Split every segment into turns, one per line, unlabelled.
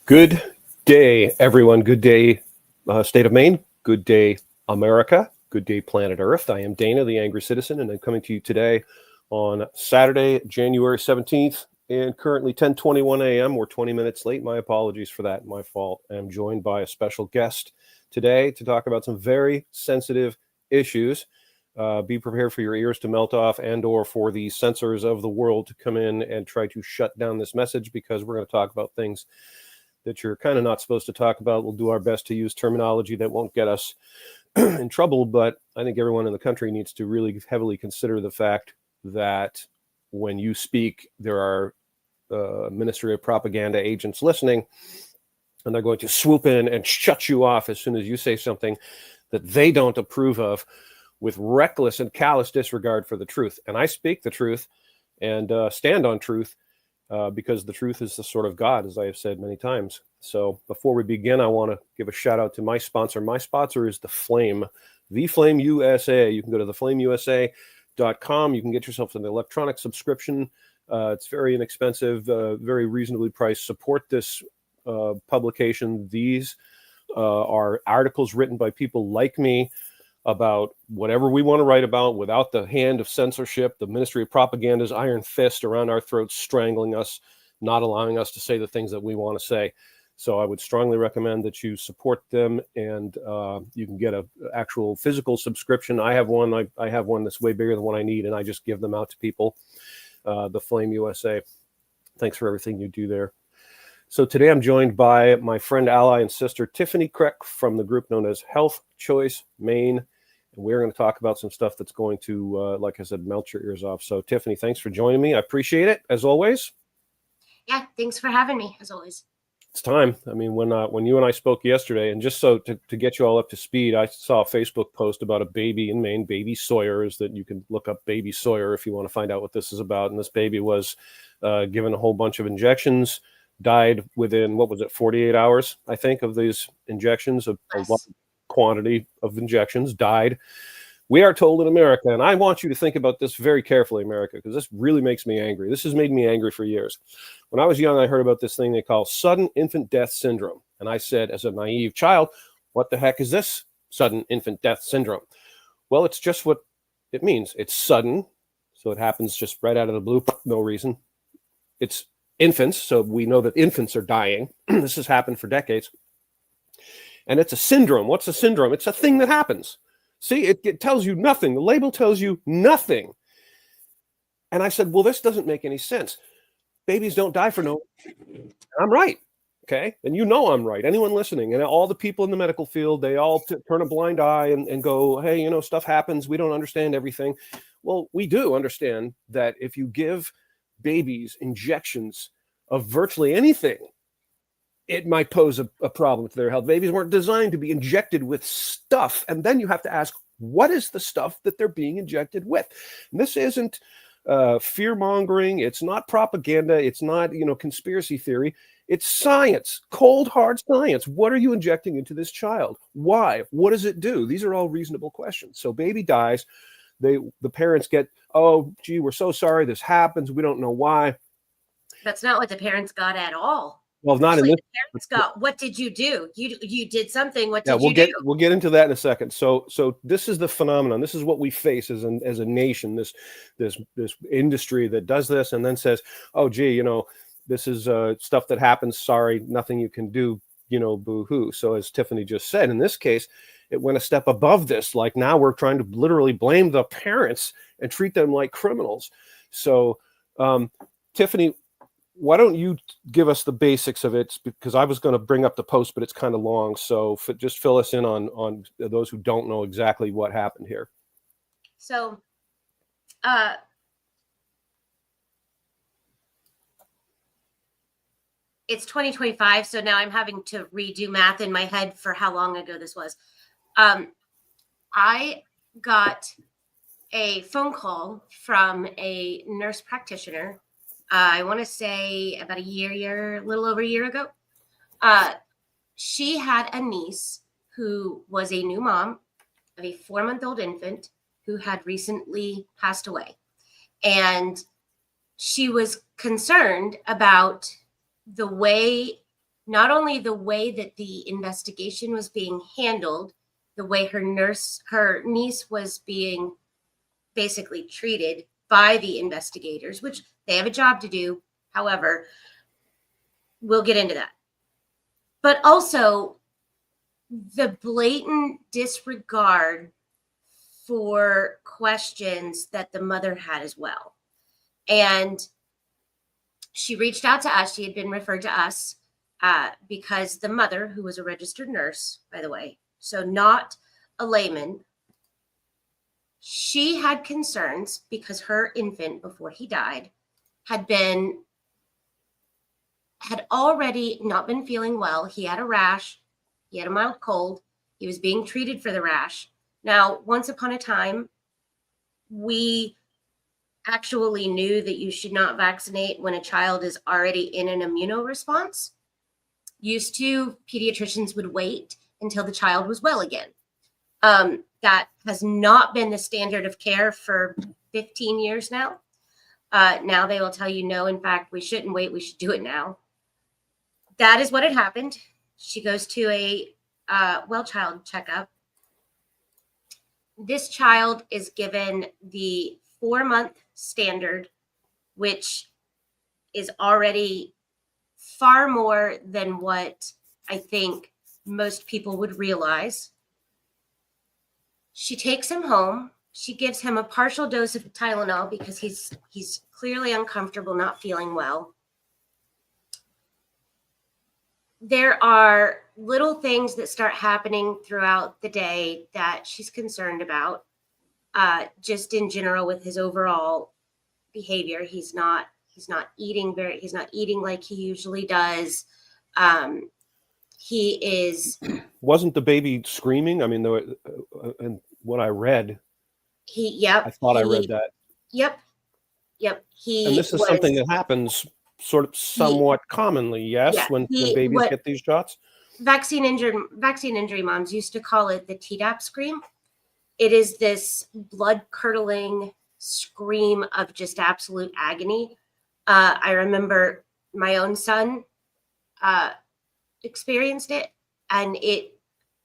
Good day, everyone. Good day, state of Maine. Good day, America. Good day, planet Earth. I am Dana, the Angry Citizen, and I'm coming to you today on Saturday, January 17th, and currently 10:21 a.m. We're 20 minutes late. My apologies for that. My fault. I'm joined by a special guest today to talk about some very sensitive issues. Be prepared for your ears to melt off and/or for the censors of the world to come in and try to shut down this message, because we're going to talk about things that you're kind of not supposed to talk about. We'll do our best to use terminology that won't get us in trouble, but I think everyone in the country needs to really heavily consider the fact that when you speak, there are Ministry of Propaganda agents listening, and they're going to swoop in and shut you off as soon as you say something that they don't approve of, with reckless and callous disregard for the truth. And I speak the truth and stand on truth, because the truth is the sword of God, as I have said many times. So before we begin, I want to give a shout out to my sponsor. My sponsor is The Flame USA. You can go to theflameusa.com. You can get yourself an electronic subscription. It's very inexpensive, very reasonably priced. Support this publication. These are articles written by people like me about whatever we want to write about, without the hand of censorship, the Ministry of Propaganda's iron fist around our throats, strangling us, not allowing us to say the things that we want to say. So I would strongly recommend that you support them, and you can get an actual physical subscription. I have one. I have one that's way bigger than what I need, and I just give them out to people. The Flame USA. Thanks for everything you do there. So today I'm joined by my friend, ally, and sister, Tiffany Kreck, from the group known as Health Choice Maine. And we're going to talk about some stuff that's going to, like I said, melt your ears off. So Tiffany, thanks for joining me. I appreciate it, as always.
Yeah, thanks for having me, as always.
It's time. I mean, when you and I spoke yesterday, and just so to get you all up to speed, I saw a Facebook post about a baby in Maine, baby Sawyers, that you can look up baby Sawyer if you want to find out what this is about. And this baby was given a whole bunch of injections, died within, 48 hours, I think, of these injections, a large quantity of injections, died. We are told in America, and I want you to think about this very carefully, America, because this really makes me angry. This has made me angry for years. When I was young, I heard about this thing they call sudden infant death syndrome. And I said, as a naive child, what the heck is this sudden infant death syndrome? Well, it's just what it means. It's sudden, so it happens just right out of the blue, no reason. It's infants, so we know that infants are dying. This has happened for decades. And it's a syndrome. What's a syndrome? It's a thing that happens. See, it tells you nothing. The label tells you nothing. And I said, well, this doesn't make any sense. Babies don't die for no. I'm right. Okay. And you know I'm right. Anyone listening, and all the people in the medical field, they all turn a blind eye and go, hey, stuff happens. We don't understand everything. Well, we do understand that if you give babies injections of virtually anything, it might pose a problem to their health. Babies weren't designed to be injected with stuff. And then you have to ask, what is the stuff that they're being injected with? And this isn't fear mongering. It's not propaganda. It's not, conspiracy theory. It's science, cold, hard science. What are you injecting into this child? Why? What does it do? These are all reasonable questions. So baby dies. The parents get, oh, gee, we're so sorry this happens. We don't know why.
That's not what the parents got at all.
Well, not in this.
The parents got, what did you do? You did something. What did you do?
We'll get into that in a second. So this is the phenomenon. This is what we face as a nation. This industry that does this and then says, oh, gee, this is stuff that happens. Sorry, nothing you can do. Boo-hoo. So as Tiffany just said, in this case, it went a step above this. Like, now we're trying to literally blame the parents and treat them like criminals. So, Tiffany, why don't you give us the basics of it? Because I was going to bring up the post, but it's kind of long. So just fill us in on those who don't know exactly what happened here.
So, it's 2025. So now I'm having to redo math in my head for how long ago this was. I got a phone call from a nurse practitioner. I want to say about a little over a year ago. She had a niece who was a new mom of a 4-month-old infant who had recently passed away. And she was concerned about the way not only the way that the investigation was being handled, the way her niece was being basically treated by the investigators, which they have a job to do. However, we'll get into that. But also the blatant disregard for questions that the mother had as well. And she reached out to us. She had been referred to us because the mother, who was a registered nurse, by the way, so not a layman, she had concerns because her infant, before he died, had already not been feeling well. He had a rash. He had a mild cold. He was being treated for the rash. Now, once upon a time, we actually knew that you should not vaccinate when a child is already in an immunoresponse. Used to, pediatricians would wait until the child was well again. That has not been the standard of care for 15 years now. Now they will tell you, no, in fact, we shouldn't wait. We should do it now. That is what had happened. She goes to a well-child checkup. This child is given the 4-month standard, which is already far more than what I think most people would realize. She takes him home. She gives him a partial dose of Tylenol because he's clearly uncomfortable, not feeling well. There are little things that start happening throughout the day that she's concerned about. Just in general with his overall behavior, he's not eating like he usually does. He is.
Wasn't the baby screaming? I mean, and what I read, I thought I read that.
Yep.
And this is something that happens sort of somewhat commonly, yes,
yeah,
when babies get these shots.
Vaccine injury moms used to call it the Tdap scream. It is this blood-curdling scream of just absolute agony. I remember my own son experienced it, and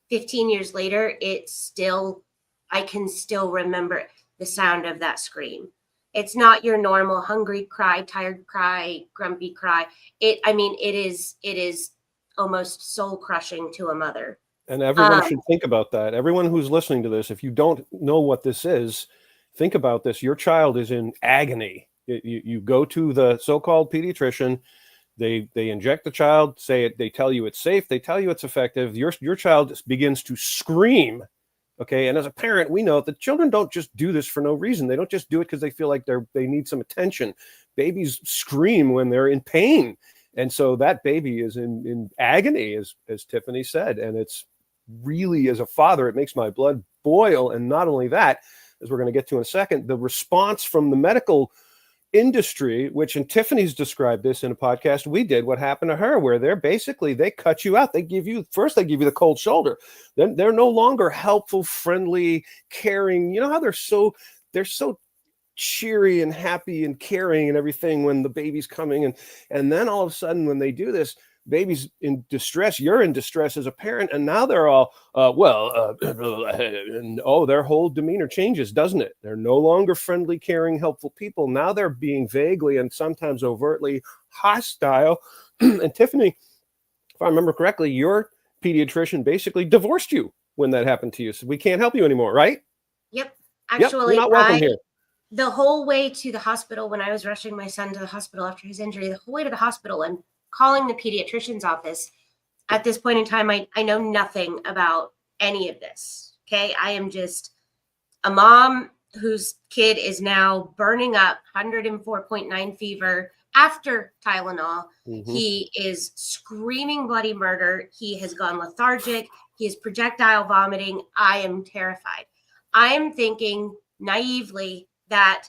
15 years later, I can still remember the sound of that scream. It's not your normal hungry cry, tired cry, grumpy cry. It is almost soul-crushing to a mother.
And everyone should think about that. Everyone who's listening to this, if you don't know what this is, think about this. Your child is in agony. You go to the so-called pediatrician. They inject the child. They tell you it's safe. They tell you it's effective. Your child begins to scream. Okay, and as a parent, we know that children don't just do this for no reason. They don't just do it because they feel like they need some attention. Babies scream when they're in pain, and so that baby is in agony, as Tiffany said. And it's really, as a father, it makes my blood boil. And not only that, as we're going to get to in a second, the response from the medical industry, which, and Tiffany's described this in a podcast we did, what happened to her, where they cut you out. They give you the cold shoulder. Then they're no longer helpful, friendly, caring. You know how they're so cheery and happy and caring and everything when the baby's coming, and then all of a sudden when they do this, baby's in distress, you're in distress as a parent, and now they're all their whole demeanor changes, doesn't it? They're no longer friendly, caring, helpful people. Now they're being vaguely and sometimes overtly hostile. And Tiffany, if I remember correctly, your pediatrician basically divorced you when that happened to you, so we can't help you anymore, right?
Yep. Actually,
you're not welcome here.
The whole way to the hospital, when I was rushing my son to the hospital after his injury, the whole way to the hospital and calling the pediatrician's office, at this point in time, I know nothing about any of this. Okay. I am just a mom whose kid is now burning up, 104.9 fever after Tylenol. Mm-hmm. He is screaming bloody murder. He has gone lethargic. He is projectile vomiting. I am terrified. I am thinking naively that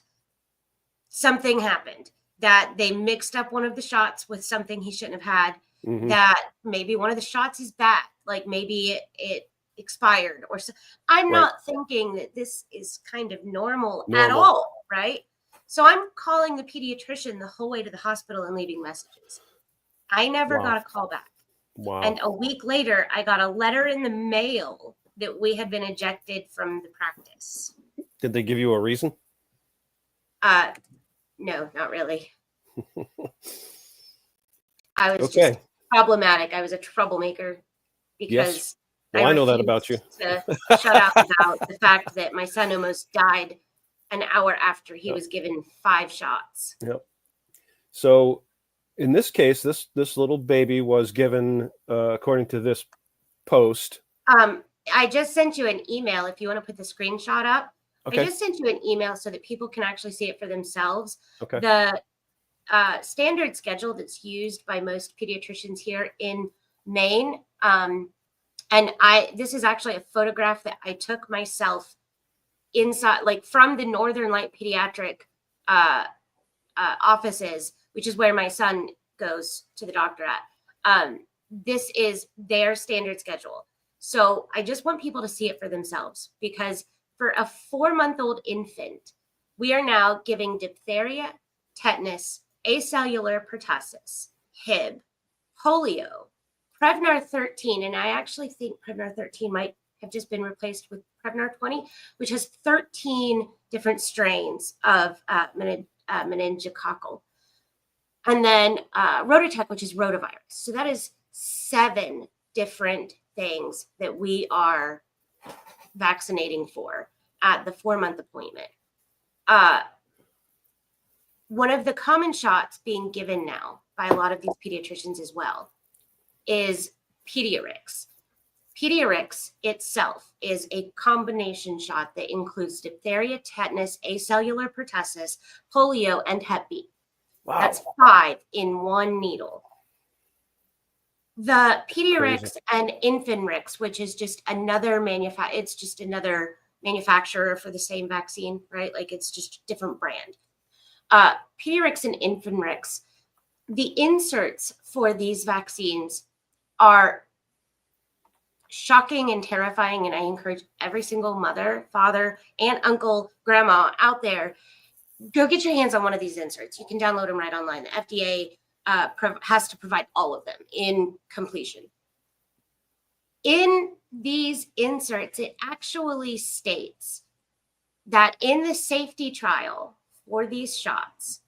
something happened, that they mixed up one of the shots with something he shouldn't have had, mm-hmm. that maybe one of the shots is bad, like maybe it expired or so. I'm not thinking that this is kind of normal at all, right? So I'm calling the pediatrician the whole way to the hospital and leaving messages. I never got a call back.
Wow.
And a week later, I got a letter in the mail that we had been ejected from the practice.
Did they give you a reason?
No, not really. I was
Okay.
just problematic. I was a troublemaker because
Yes. Well, I know that about you.
to shut up about the fact that my son almost died an hour after he was given 5 shots.
Yep. So in this case, this little baby was given, according to this post.
I just sent you an email if you want to put the screenshot up.
Okay.
I just sent you an email so that people can actually see it for themselves.
Okay.
The standard schedule that's used by most pediatricians here in Maine. And this is actually a photograph that I took myself inside, like from the Northern Light Pediatric offices, which is where my son goes to the doctor at. This is their standard schedule. So I just want people to see it for themselves, because for a 4-month-old infant, we are now giving diphtheria, tetanus, acellular pertussis, Hib, polio, Prevnar 13, and I actually think Prevnar 13 might have just been replaced with Prevnar 20, which has 13 different strains of meningococcal. And then Rototec, which is rotavirus. So that is 7 different things that we are vaccinating for at the 4-month appointment. One of the common shots being given now by a lot of these pediatricians as well is Pediarix. Pediarix itself is a combination shot that includes diphtheria, tetanus, acellular pertussis, polio, and Hep B.
Wow.
That's 5 in one needle. The Pediarix and Infinrix, which is just another manufacturer for the same vaccine, right? Like it's just a different brand. Pediarix and Infinrix, the inserts for these vaccines are shocking and terrifying. And I encourage every single mother, father, aunt, uncle, grandma out there, go get your hands on one of these inserts. You can download them right online. The FDA has to provide all of them in completion. In these inserts, it actually states that in the safety trial for these shots,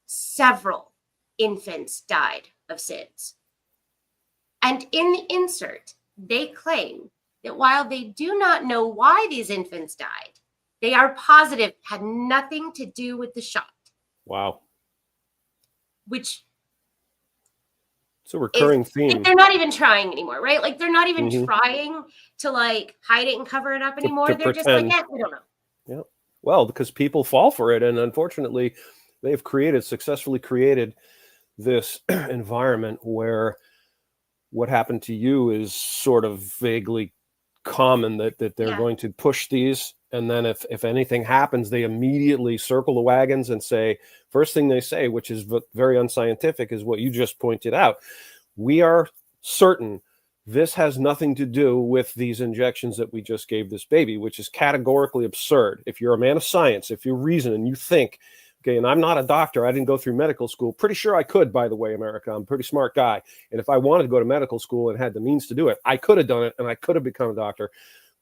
several infants died of SIDS. And in the insert, they claim that while they do not know why these infants died, they are positive it had nothing to do with the shot.
Wow.
Which
it's a recurring theme.
They're not even trying anymore, right? Like they're not even trying to like hide it and cover it up anymore. They're just like, yeah, we don't know.
Yeah. Well, because people fall for it. And unfortunately, they've successfully created this environment where what happened to you is sort of vaguely common, that they're going to push these. And then if anything happens, they immediately circle the wagons and say, first thing they say, which is very unscientific, is what you just pointed out. We are certain this has nothing to do with these injections that we just gave this baby, which is categorically absurd. If you're a man of science, if you reason and you think, okay, and I'm not a doctor, I didn't go through medical school. Pretty sure I could, by the way, America. I'm a pretty smart guy. And if I wanted to go to medical school and had the means to do it, I could have done it and I could have become a doctor.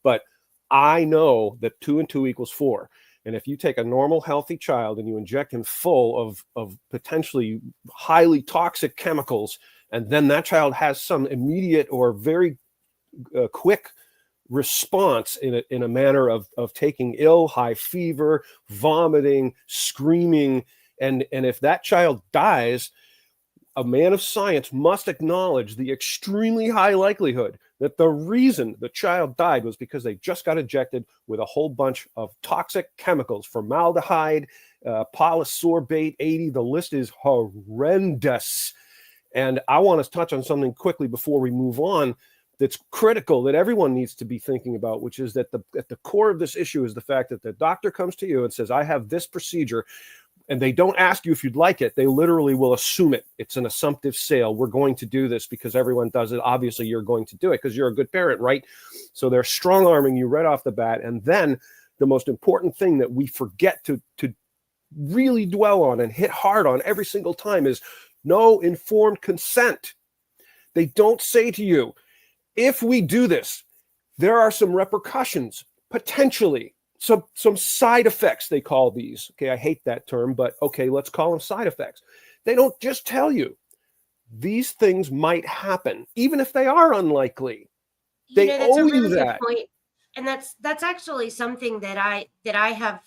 But I know that 2 and 2 equals 4. And if you take a normal, healthy child and you inject him full of potentially highly toxic chemicals, and then that child has some immediate or very quick response in a manner of taking ill, high fever, vomiting, screaming, and if that child dies, a man of science must acknowledge the extremely high likelihood that the reason the child died was because they just got injected with a whole bunch of toxic chemicals, formaldehyde, polysorbate 80. The list is horrendous. And I want to touch on something quickly before we move on that's critical, that everyone needs to be thinking about, which is that at the core of this issue is the fact that the doctor comes to you and says, I have this procedure, and they don't ask you if you'd like it. They literally will assume it. It's an assumptive sale. We're going to do this because everyone does it. Obviously, you're going to do it because you're a good parent, right? So they're strong-arming you right off the bat. And then the most important thing that we forget to really dwell on and hit hard on every single time is no informed consent. They don't say to you, if we do this, there are some repercussions, potentially, some side effects, they call these. Okay, I hate that term, but okay, let's call them side effects. They don't just tell you these things might happen, even if they are unlikely. They
That's a
owe you
really good
that.
point. And that's actually something that I have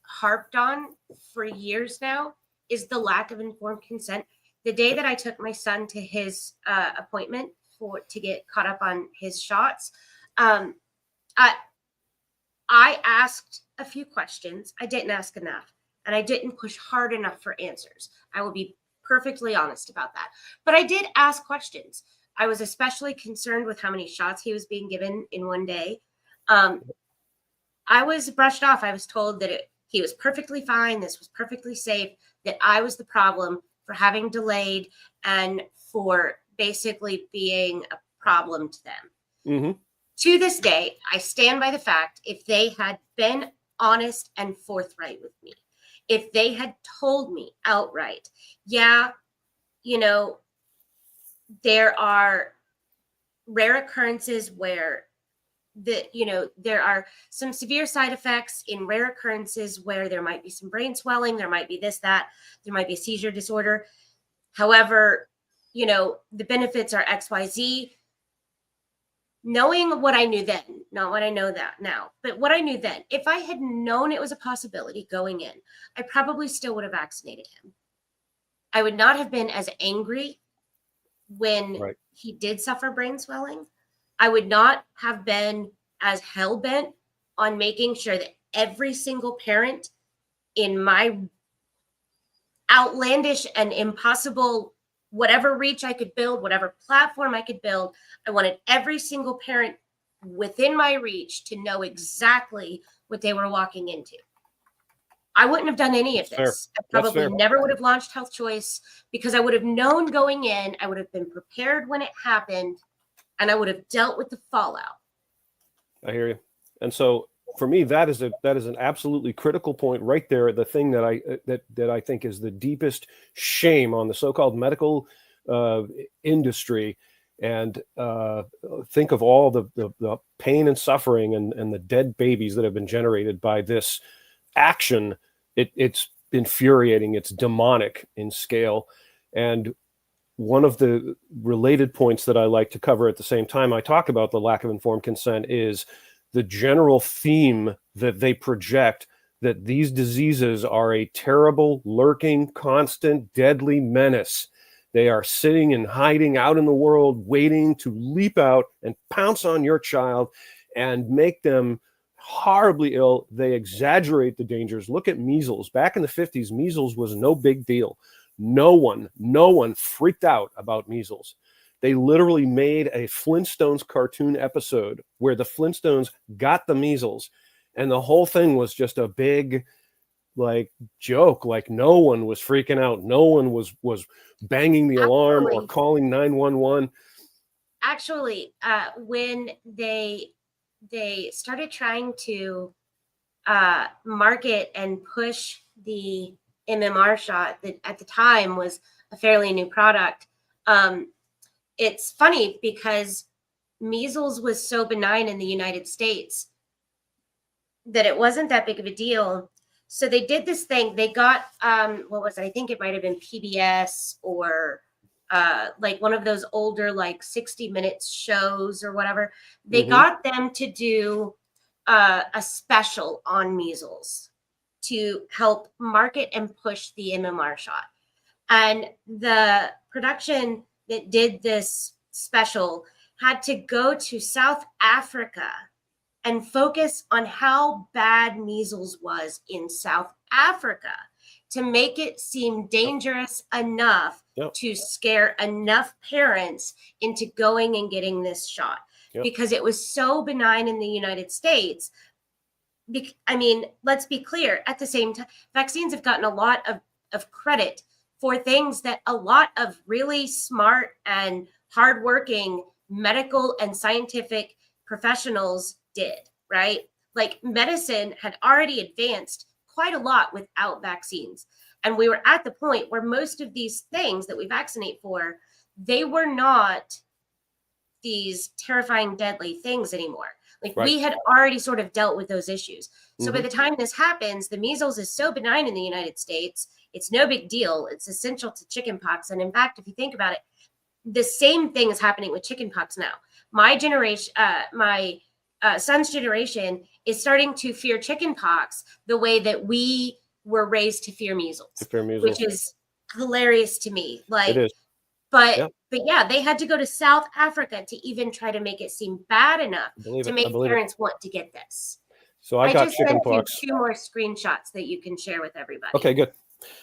harped on for years now, is the lack of informed consent. The day that I took my son to his appointment to get caught up on his shots, I asked a few questions. I didn't ask enough, and I didn't push hard enough for answers. I will be perfectly honest about that. But I did ask questions. I was especially concerned with how many shots he was being given in one day. I was brushed off. I was told that he was perfectly fine. This was perfectly safe, that I was the problem for having delayed and for basically being a problem to them.
Mm-hmm.
To this day, I stand by the fact, if they had been honest and forthright with me, if they had told me outright, yeah, there are rare occurrences where there are some severe side effects in rare occurrences where there might be some brain swelling, there might be this, that, there might be a seizure disorder. However, the benefits are XYZ. Knowing what I knew then, not what I know that now, but what I knew then, if I had known it was a possibility going in, I probably still would have vaccinated him. I would not have been as angry when he did suffer brain swelling. I would not have been as hell-bent on making sure that every single parent in my outlandish and impossible, whatever reach I could build, whatever platform I could build, I wanted every single parent within my reach to know exactly what they were walking into. I wouldn't have done any of this. I probably never would have launched Health Choice, because I would have known going in, I would have been prepared when it happened, and I would have dealt with the fallout.
I hear you. And so for me, that is an absolutely critical point right there. The thing that I think is the deepest shame on the so-called medical industry. And think of all the pain and suffering and the dead babies that have been generated by this action. It's infuriating. It's demonic in scale. And one of the related points that I like to cover at the same time I talk about the lack of informed consent is the general theme that they project, that these diseases are a terrible, lurking, constant, deadly menace. They are sitting and hiding out in the world, waiting to leap out and pounce on your child and make them horribly ill. They exaggerate the dangers. Look at measles. Back in the 50s, measles was no big deal. No one freaked out about measles. They literally made a Flintstones cartoon episode where the Flintstones got the measles, and the whole thing was just a big joke. Like, no one was freaking out. No one was banging the alarm or calling 911.
Actually, when they started trying to market and push the MMR shot that at the time was a fairly new product. It's funny because measles was so benign in the United States that it wasn't that big of a deal. So they did this thing. They got, what was it? I think it might have been PBS or like one of those older, 60 Minutes shows or whatever. They got them to do a special on measles to help market and push the MMR shot. And the production that did this special had to go to South Africa and focus on how bad measles was in South Africa to make it seem dangerous enough to scare enough parents into going and getting this shot. Because it was so benign in the United States. I mean, let's be clear. At the same time, vaccines have gotten a lot of credit for things that a lot of really smart and hardworking medical and scientific professionals did, right? Like, medicine had already advanced quite a lot without vaccines. And we were at the point where most of these things that we vaccinate for, they were not these terrifying, deadly things anymore. Like, we had already sort of dealt with those issues. So by the time this happens, the measles is so benign in the United States. It's no big deal. It's essential to chickenpox. And in fact, if you think about it, the same thing is happening with chickenpox now. My generation, my son's generation is starting to fear chickenpox the way that we were raised to fear measles, which is hilarious to me. Like,
it is.
But yeah, they had to go to South Africa to even try to make it seem bad enough to make parents want to get this.
So I got
just sent you
chickenpox.
2 more screenshots that you can share with everybody.
Okay, good.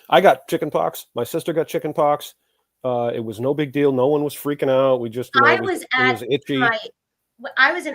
I got chickenpox. My sister got chickenpox. It was no big deal. No one was freaking out. We just,
I was
itchy.
I was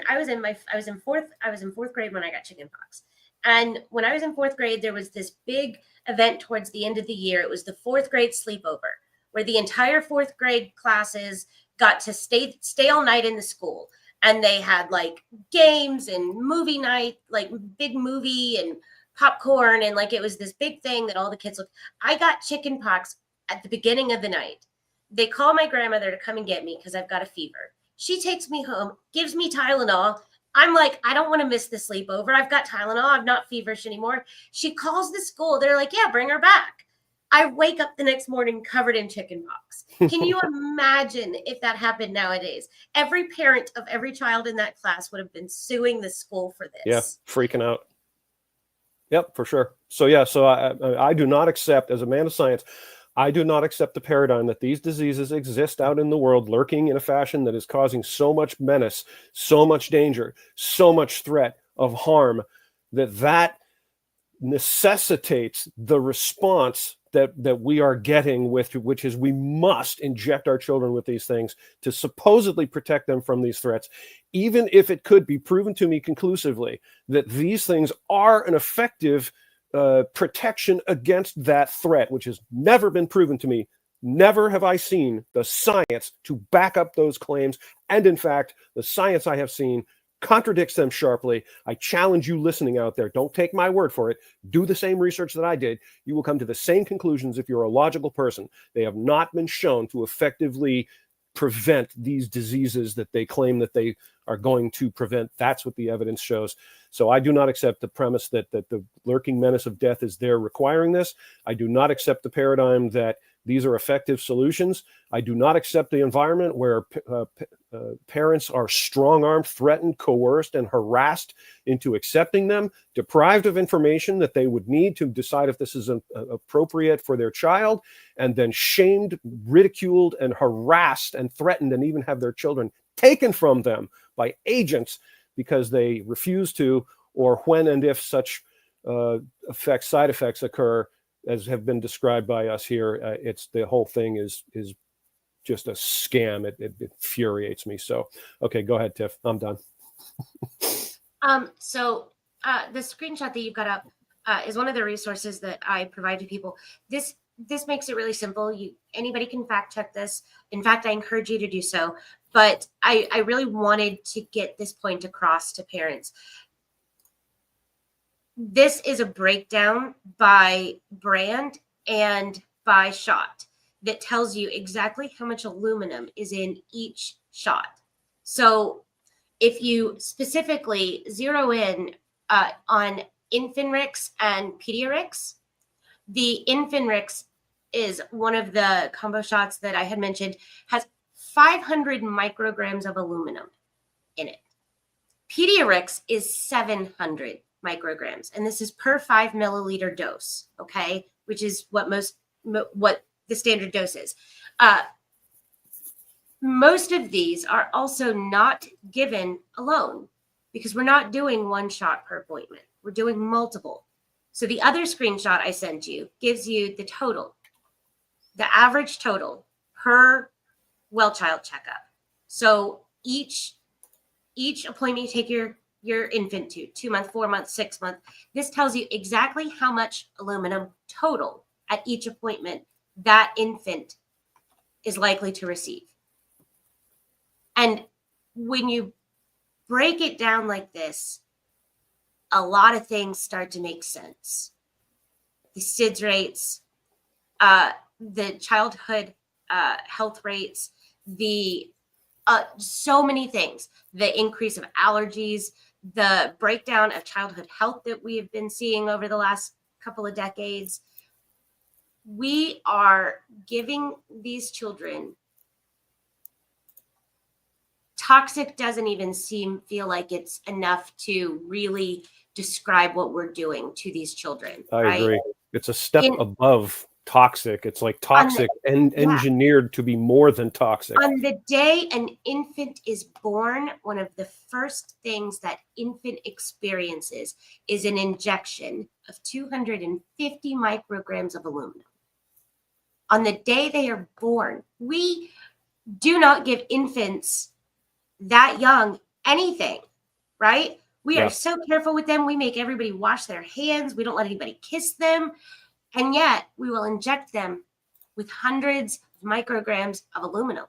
in fourth grade when I got chickenpox. And when I was in 4th grade, there was this big event towards the end of the year. It was the 4th grade sleepover, where the entire 4th grade classes got to stay all night in the school. And they had like games and movie night, like big movie and popcorn. And like, it was this big thing that all the kids looked. I got chickenpox at the beginning of the night. They call my grandmother to come and get me because I've got a fever. She takes me home, gives me Tylenol. I'm like, I don't want to miss the sleepover. I've got Tylenol. I'm not feverish anymore. She calls the school. They're like, yeah, bring her back. I wake up the next morning covered in chickenpox. Can you imagine if that happened nowadays? Every parent of every child in that class would have been suing the school for this.
Yeah, freaking out. Yep, for sure. So yeah, so I do not accept, as a man of science, I do not accept the paradigm that these diseases exist out in the world, lurking in a fashion that is causing so much menace, so much danger, so much threat of harm, that necessitates the response that we are getting, which is we must inject our children with these things to supposedly protect them from these threats, even if it could be proven to me conclusively that these things are an effective protection against that threat, which has never been proven to me. Never have I seen the science to back up those claims. And in fact, the science I have seen contradicts them sharply. I challenge you listening out there. Don't take my word for it. Do the same research that I did. You will come to the same conclusions if you're a logical person. They have not been shown to effectively prevent these diseases that they claim that they are going to prevent. That's what the evidence shows. So I do not accept the premise that the lurking menace of death is there requiring this. I do not accept the paradigm that these are effective solutions. I do not accept the environment where parents are strong-armed, threatened, coerced, and harassed into accepting them, deprived of information that they would need to decide if this is appropriate for their child, and then shamed, ridiculed, and harassed, and threatened, and even have their children taken from them by agents because they refuse to, or when and if such side effects occur, as have been described by us here. It's the whole thing is just a scam. It infuriates me. So, okay, go ahead, Tiff. I'm done.
So the screenshot that you've got up is one of the resources that I provide to people. This makes it really simple. Anybody can fact check this. In fact, I encourage you to do so. But I really wanted to get this point across to parents. This is a breakdown by brand and by shot that tells you exactly how much aluminum is in each shot. So if you specifically zero in on Infinrix and Pediarix, the Infinrix is one of the combo shots that I had mentioned, has 500 micrograms of aluminum in it. Pediarix is 700 micrograms, and this is per 5 milliliter dose, okay, which is what the standard dose is. Most of these are also not given alone because we're not doing one shot per appointment. We're doing multiple. So the other screenshot I sent you gives you the total, the average total per well-child checkup. So each appointment you take your infant to, 2 month, 4 month, 6 month, this tells you exactly how much aluminum total at each appointment that infant is likely to receive. And when you break it down like this, a lot of things start to make sense. The SIDS rates, the childhood health rates, the so many things, the increase of allergies, the breakdown of childhood health that we have been seeing over the last couple of decades. We are giving these children toxic doesn't even feel like it's enough to really describe what we're doing to these children.
I
right?
agree. It's a step above toxic. It's like toxic and engineered to be more than toxic.
On the day an infant is born, one of the first things that infant experiences is an injection of 250 micrograms of aluminum. On the day they are born, we do not give infants that young anything, right? We are so careful with them. We make everybody wash their hands. We don't let anybody kiss them. And yet we will inject them with hundreds of micrograms of aluminum.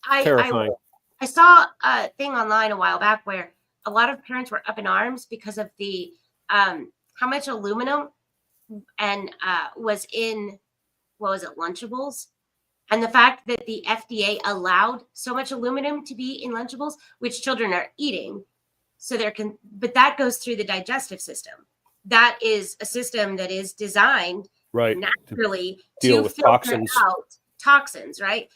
Terrifying.
I saw a thing online a while back where a lot of parents were up in arms because of the how much aluminum and was in, what was it, Lunchables? And the fact that the FDA allowed so much aluminum to be in Lunchables, which children are eating. So but that goes through the digestive system. That is a system that is designed naturally to
deal with
filter out toxins, right?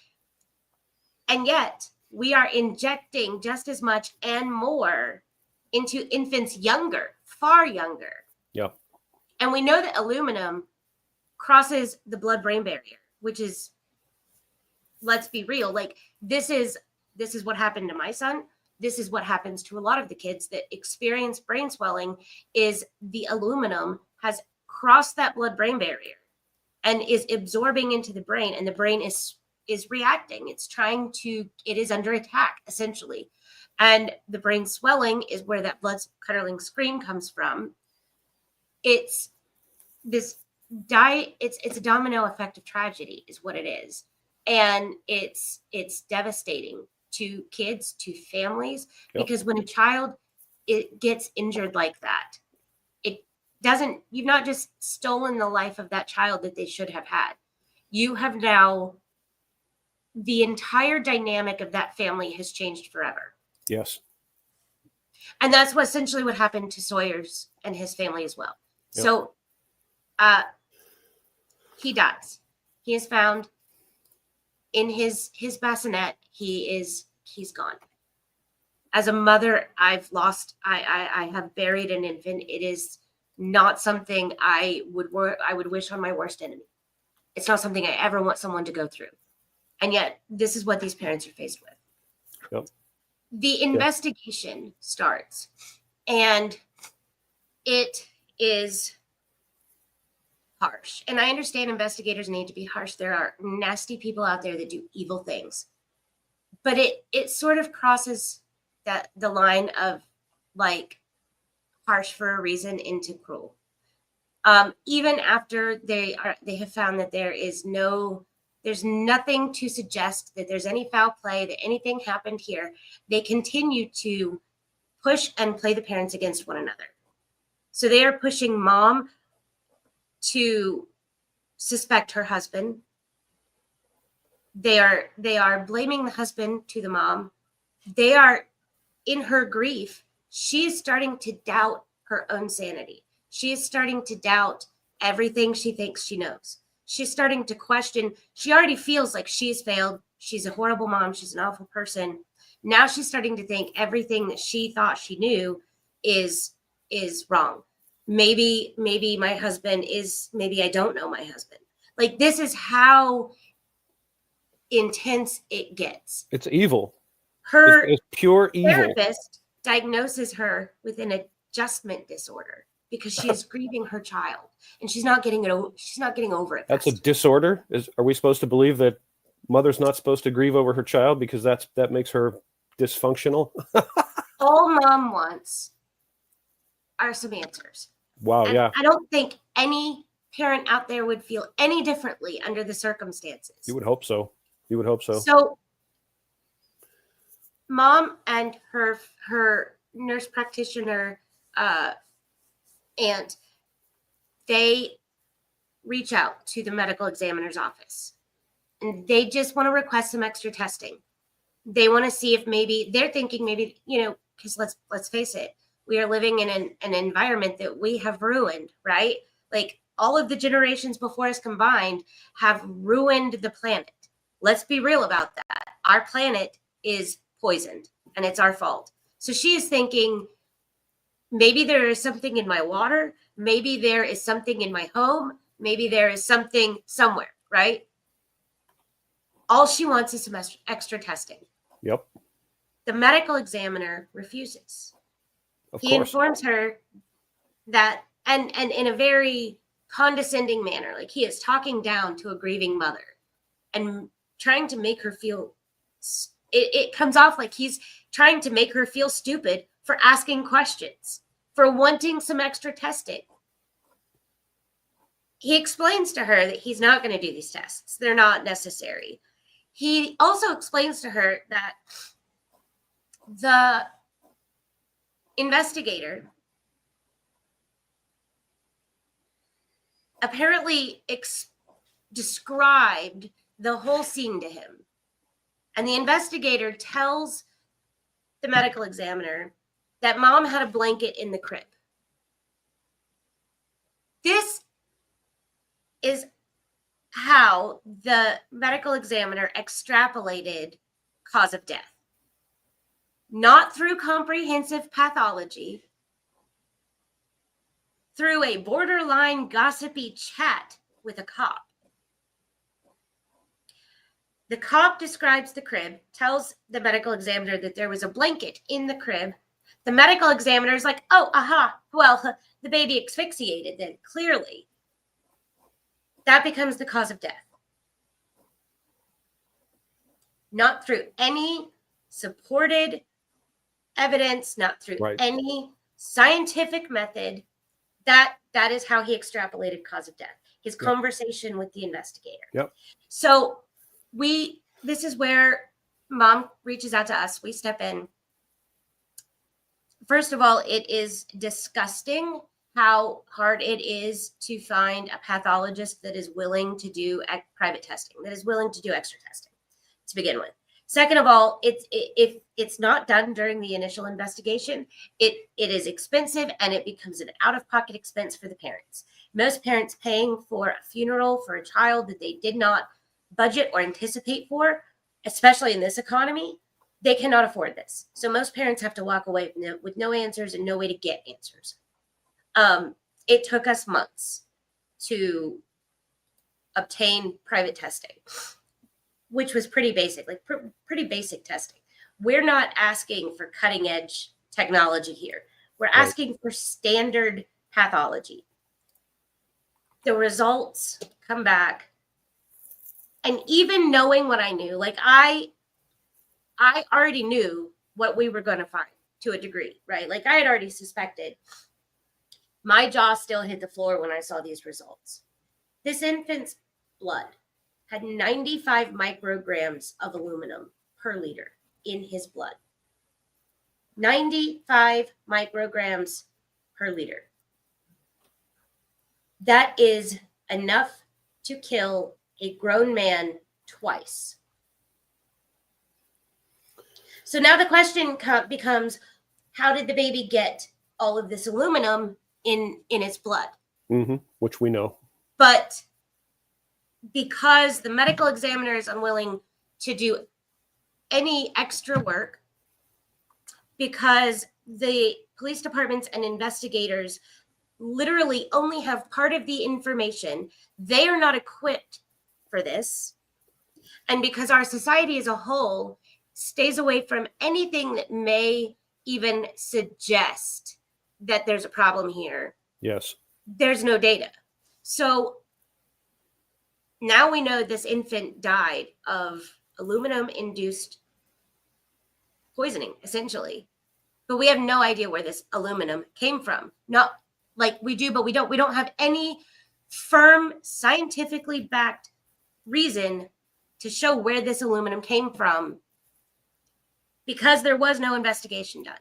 And yet we are injecting just as much and more into infants younger, far younger.
Yeah.
And we know that aluminum crosses the blood-brain barrier, which is, let's be real, like this is what happened to my son. This is what happens to a lot of the kids that experience brain swelling, is the aluminum has crossed that blood-brain barrier and is absorbing into the brain, and the brain is reacting. It is under attack, essentially. And the brain swelling is where that blood-curdling scream comes from. It's a domino effect of tragedy is what it is. And it's devastating to kids, to families, because when a child gets injured like that, you've not just stolen the life of that child that they should have had. You have now, the entire dynamic of that family has changed forever.
Yes.
And that's essentially what happened to Sawyer's and his family as well. Yep. So he dies. He is found in his bassinet. He's gone. As a mother, I have buried an infant. It is not something I would wish on my worst enemy. It's not something I ever want someone to go through. And yet this is what these parents are faced with.
Yep.
The investigation starts, and it is harsh. And I understand investigators need to be harsh. There are nasty people out there that do evil things. But it sort of crosses the line of like harsh for a reason into cruel. Even after they have found that there's nothing to suggest that there's any foul play, that anything happened here, they continue to push and play the parents against one another. So they are pushing mom to suspect her husband. They are blaming the husband to the mom. They are, in her grief, she is starting to doubt her own sanity. She is starting to doubt everything she thinks she knows. She's starting to question. She already feels like she's failed. She's a horrible mom. She's an awful person. Now she's starting to think everything that she thought she knew is wrong. Maybe my husband is, maybe I don't know my husband. Like, this is how intense it gets.
It's evil.
It's
pure evil.
Therapist diagnoses her with an adjustment disorder because she is grieving her child, and she's not getting over it.
That's a disorder. Are we supposed to believe that mother's not supposed to grieve over her child because that makes her dysfunctional?
All mom wants are some answers.
Wow.
And
yeah.
I don't think any parent out there would feel any differently under the circumstances.
You would hope so.
So mom and her nurse practitioner aunt, they reach out to the medical examiner's office and they just want to request some extra testing. They want to see if maybe they're thinking maybe, because let's face it, we are living in an environment that we have ruined, right? Like all of the generations before us combined have ruined the planet. Let's be real about that. Our planet is poisoned and it's our fault. So she is thinking, maybe there is something in my water. Maybe there is something in my home. Maybe there is something somewhere, right? All she wants is some extra testing.
Yep.
The medical examiner refuses. He
course.
informs her that, and in a very condescending manner, like he is talking down to a grieving mother and trying to make her feel, it comes off like he's trying to make her feel stupid for asking questions, for wanting some extra testing. He explains to her that he's not going to do these tests. They're not necessary. He also explains to her that the investigator apparently described the whole scene to him. And the investigator tells the medical examiner that mom had a blanket in the crib. This is how the medical examiner extrapolated cause of death. Not through comprehensive pathology, through a borderline gossipy chat with a cop. The cop describes the crib, tells the medical examiner that there was a blanket in the crib. The medical examiner is like, oh, aha, well, the baby asphyxiated then, clearly. That becomes the cause of death. Not through any supported evidence, not through any scientific method. That is how he extrapolated cause of death. His conversation with the investigator.
Yep.
So this is where mom reaches out to us. We step in. First of all, it is disgusting how hard it is to find a pathologist that is willing to do private testing, that is willing to do extra testing to begin with. Second of all, if it's not done during the initial investigation, it is expensive and it becomes an out-of-pocket expense for the parents. Most parents paying for a funeral for a child that they did not budget or anticipate for, especially in this economy, they cannot afford this. So most parents have to walk away with no answers and no way to get answers. It took us months to obtain private testing, which was pretty basic, like pretty basic testing. We're not asking for cutting edge technology here. We're asking for standard pathology. The results come back. And even knowing what I knew, like I already knew what we were going to find to a degree, right? Like I had already suspected. My jaw still hit the floor when I saw these results. This infant's blood had 95 micrograms of aluminum per liter in his blood. 95 micrograms per liter. That is enough to kill a grown man twice. So now the question becomes, how did the baby get all of this aluminum in its blood?
Mm-hmm. Which we know.
But because the medical examiner is unwilling to do any extra work, because the police departments and investigators literally only have part of the information, they are not equipped for this. And because our society as a whole stays away from anything that may even suggest that there's a problem here.
Yes.
There's no data. So now we know this infant died of aluminum-induced poisoning, essentially. But we have no idea where this aluminum came from. Not like we do, but we don't. We don't have any firm, scientifically backed reason to show where this aluminum came from, because there was no investigation done.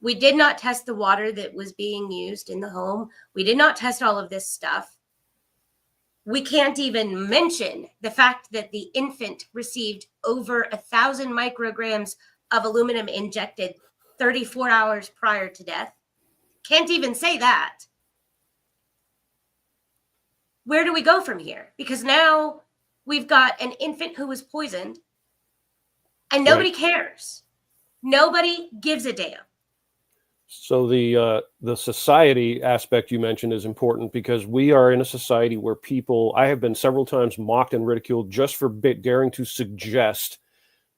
We did not test the water that was being used in the home. We did not test all of this stuff. We can't even mention the fact that the infant received over 1,000 micrograms of aluminum injected 34 hours prior to death. Can't even say that. Where do we go from here? Because now we've got an infant who was poisoned and nobody cares. Nobody gives a damn.
So the society aspect you mentioned is important, because we are in a society where people, I have been several times mocked and ridiculed just for daring to suggest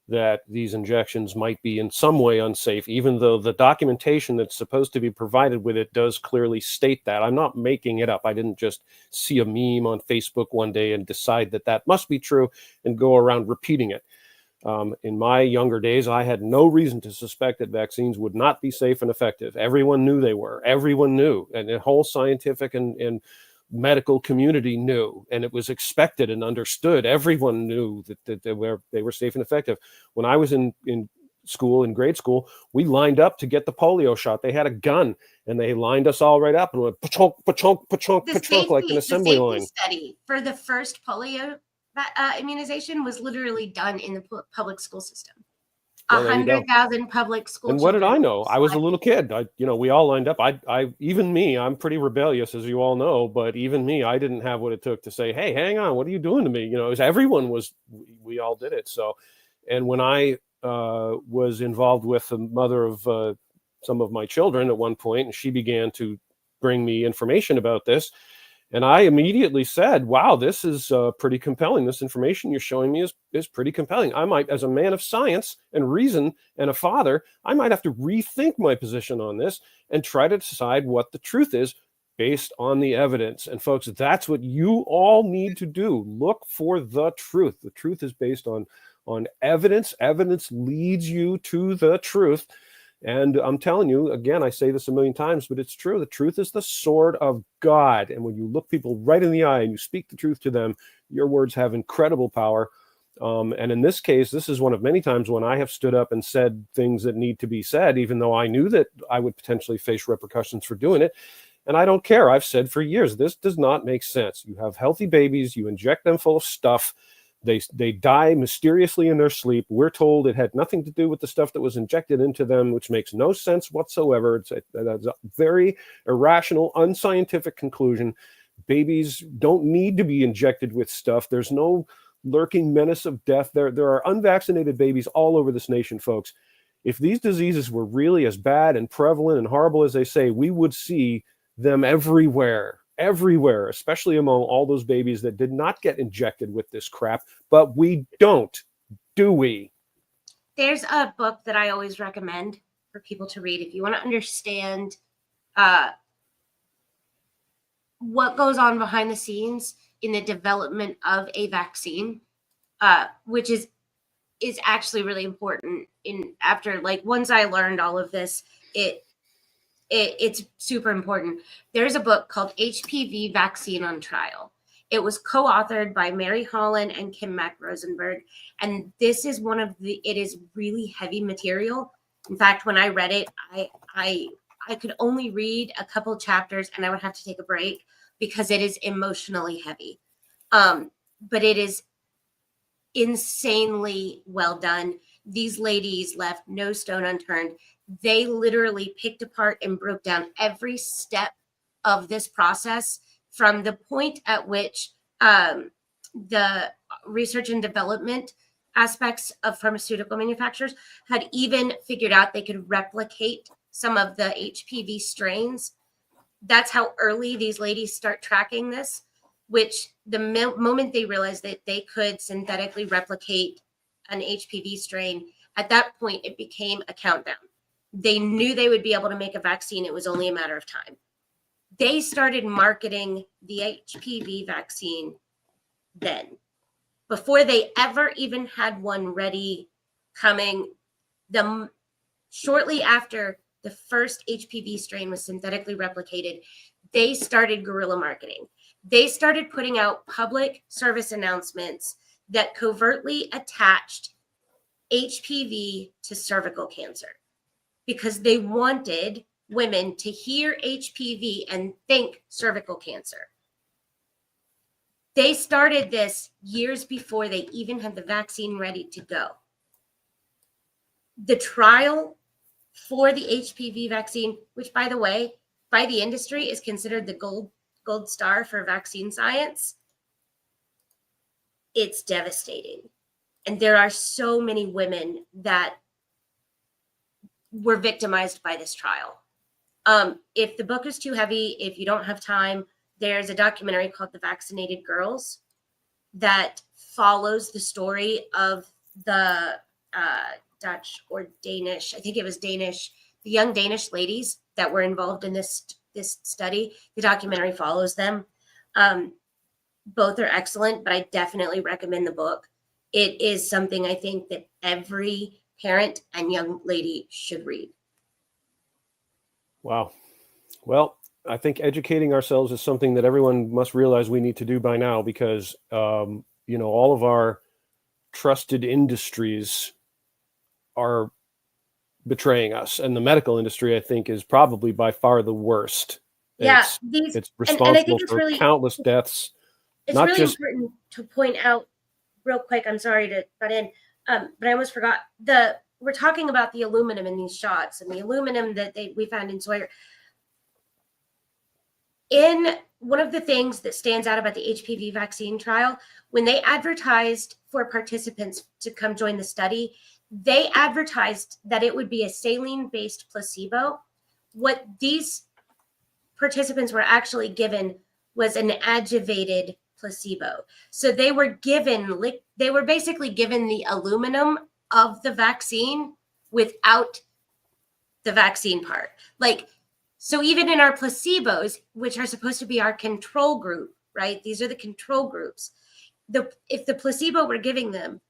that these injections might be in some way unsafe, even though the documentation that's supposed to be provided with it does clearly state that. I'm not making it up. I didn't just see a meme on Facebook one day and decide that that must be true and go around repeating it. In my younger days, I had no reason to suspect that vaccines would not be safe and effective. Everyone knew they were. Everyone knew. And the whole scientific and medical community knew, and it was expected and understood. Everyone knew that they were safe and effective. When I was in school, in grade school, we lined up to get the polio shot. They had a gun and they lined us all right up and went pa-chonk, pa-chonk, pa-chonk, pa-chonk, like an assembly line.
The study for the first polio immunization was literally done in the public school system.
Well,
100,000 public school.
And what did I know? I was a little kid. We all lined up. Even me, I'm pretty rebellious, as you all know, but even me, I didn't have what it took to say, hey, hang on, what are you doing to me? It was we all did it. So, and when I was involved with the mother of some of my children at one point, and she began to bring me information about this, and I immediately said, wow, this is pretty compelling. This information you're showing me is pretty compelling. I might, as a man of science and reason and a father, I might have to rethink my position on this and try to decide what the truth is based on the evidence. And folks, that's what you all need to do. Look for the truth. The truth is based on evidence. Evidence leads you to the truth. And I'm telling you, again, I say this a million times, but it's true. The truth is the sword of God. And when you look people right in the eye and you speak the truth to them, your words have incredible power. And in this case, this is one of many times when I have stood up and said things that need to be said, even though I knew that I would potentially face repercussions for doing it. And I don't care. I've said for years, this does not make sense. You have healthy babies, you inject them full of stuff. They die mysteriously in their sleep. We're told it had nothing to do with the stuff that was injected into them, which makes no sense whatsoever. That's a very irrational, unscientific conclusion. Babies don't need to be injected with stuff. There's no lurking menace of death. There are unvaccinated babies all over this nation, folks. If these diseases were really as bad and prevalent and horrible as they say, we would see them everywhere, especially among all those babies that did not get injected with this crap. But we don't, do we?
There's a book that I always recommend for people to read if you want to understand what goes on behind the scenes in the development of a vaccine, which is actually really important. Once I learned all of this, it's super important. There's a book called HPV Vaccine on Trial. It was co-authored by Mary Holland and Kim Mack-Rosenberg. And this is it is really heavy material. In fact, when I read it, I could only read a couple chapters and I would have to take a break because it is emotionally heavy. But it is insanely well done. These ladies left no stone unturned. They literally picked apart and broke down every step of this process from the point at which the research and development aspects of pharmaceutical manufacturers had even figured out they could replicate some of the HPV strains. That's how early these ladies start tracking this, which the moment they realized that they could synthetically replicate an HPV strain, at that point, it became a countdown. They knew they would be able to make a vaccine. It was only a matter of time. They started marketing the HPV vaccine then. Before they ever even had one ready coming, shortly after the first HPV strain was synthetically replicated, they started guerrilla marketing. They started putting out public service announcements that covertly attached HPV to cervical cancer because they wanted women to hear HPV and think cervical cancer. They started this years before they even had the vaccine ready to go. The trial for the HPV vaccine, which, by the way, by the industry is considered the gold star for vaccine science, it's devastating. And there are so many women that were victimized by this trial. If the book is too heavy, if you don't have time, there's a documentary called The Vaccinated Girls that follows the story of the Dutch or Danish, I think it was Danish, the young Danish ladies that were involved in this study. The documentary follows them. Both are excellent, but I definitely recommend the book. It is something I think that every parent and young lady should read.
Wow. Well, I think educating ourselves is something that everyone must realize we need to do by now, because, all of our trusted industries are betraying us. And the medical industry, I think, is probably by far the worst.
Yeah.
It's responsible for
really,
countless deaths.
It's not really important to point out real quick. I'm sorry to butt in, but I almost forgot. We're talking about the aluminum in these shots, and the aluminum that we found in Sawyer. In one of the things that stands out about the HPV vaccine trial, when they advertised for participants to come join the study, they advertised that it would be a saline-based placebo. What these participants were actually given was an adjuvated placebo. So they were basically given the aluminum of the vaccine without the vaccine part. So even in our placebos, which are supposed to be our control group, right? These are the control groups. If the placebo we're giving them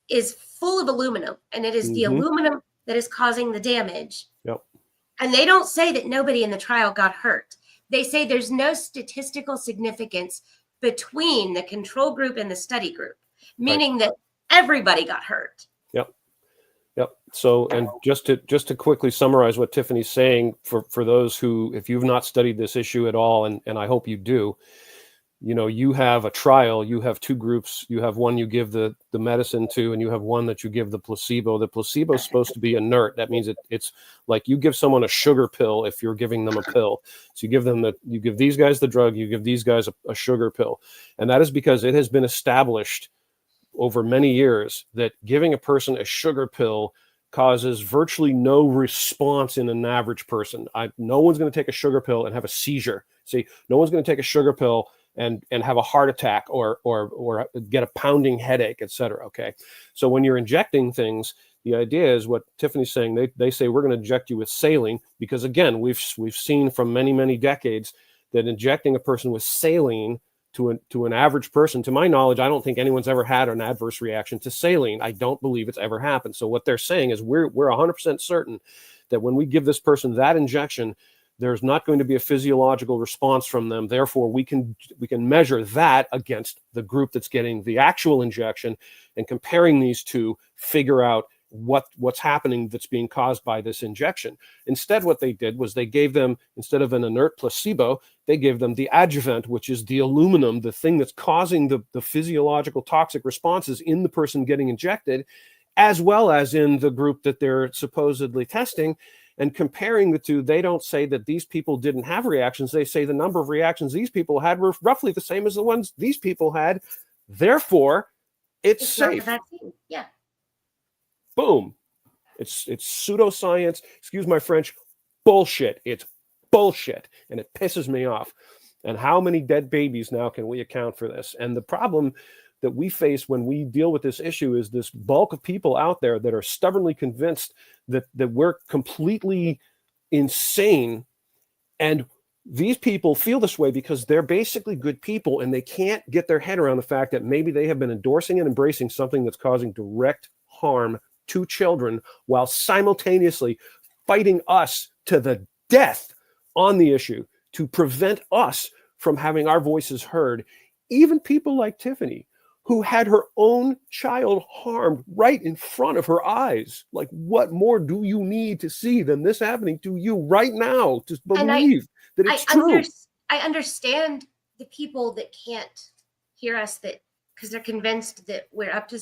is full of aluminum, and it is the aluminum that is causing the damage.
Yep.
And they don't say that nobody in the trial got hurt. They say there's no statistical significance between the control group and the study group, meaning that everybody got hurt.
Yep. So, and just to quickly summarize what Tiffany's saying for those who, if you've not studied this issue at all, and I hope you do, you have a trial, you have two groups, you have one you give the medicine to, and you have one that you give the placebo. The placebo is supposed to be inert. That means it's like you give someone a sugar pill if you're giving them a pill. So you give these guys the drug, you give these guys a sugar pill. And that is because it has been established over many years that giving a person a sugar pill causes virtually no response in an average person. No one's going to take a sugar pill and have a seizure. See, no one's going to take a sugar pill and have a heart attack or get a pounding headache, etc. Okay. So when you're injecting things, the idea is what Tiffany's saying. They say we're going to inject you with saline because, again, we've seen from many, many decades that injecting a person with saline to an average person, to my knowledge, I don't think anyone's ever had an adverse reaction to saline. I don't believe it's ever happened. So what they're saying is we're 100% certain that when we give this person that injection, there's not going to be a physiological response from them. Therefore, we can measure that against the group that's getting the actual injection, and comparing these two, figure out what's happening that's being caused by this injection. Instead, what they did was they gave them, instead of an inert placebo, they gave them the adjuvant, which is the aluminum, the thing that's causing the physiological toxic responses in the person getting injected, as well as in the group that they're supposedly testing. And comparing the two, they don't say that these people didn't have reactions. They say the number of reactions these people had were roughly the same as the ones these people had. Therefore, it's safe.
Not the vaccine. Yeah.
Boom. It's pseudoscience, excuse my French, bullshit. It's bullshit. And it pisses me off. And how many dead babies now can we account for this? And the problem that we face when we deal with this issue is this bulk of people out there that are stubbornly convinced that we're completely insane. And these people feel this way because they're basically good people, and they can't get their head around the fact that maybe they have been endorsing and embracing something that's causing direct harm to children while simultaneously fighting us to the death on the issue to prevent us from having our voices heard. Even people like Tiffany, who had her own child harmed right in front of her eyes. Like, what more do you need to see than this happening to you right now to believe that it's true?
I understand the people that can't hear us, that because they're convinced that we're up to.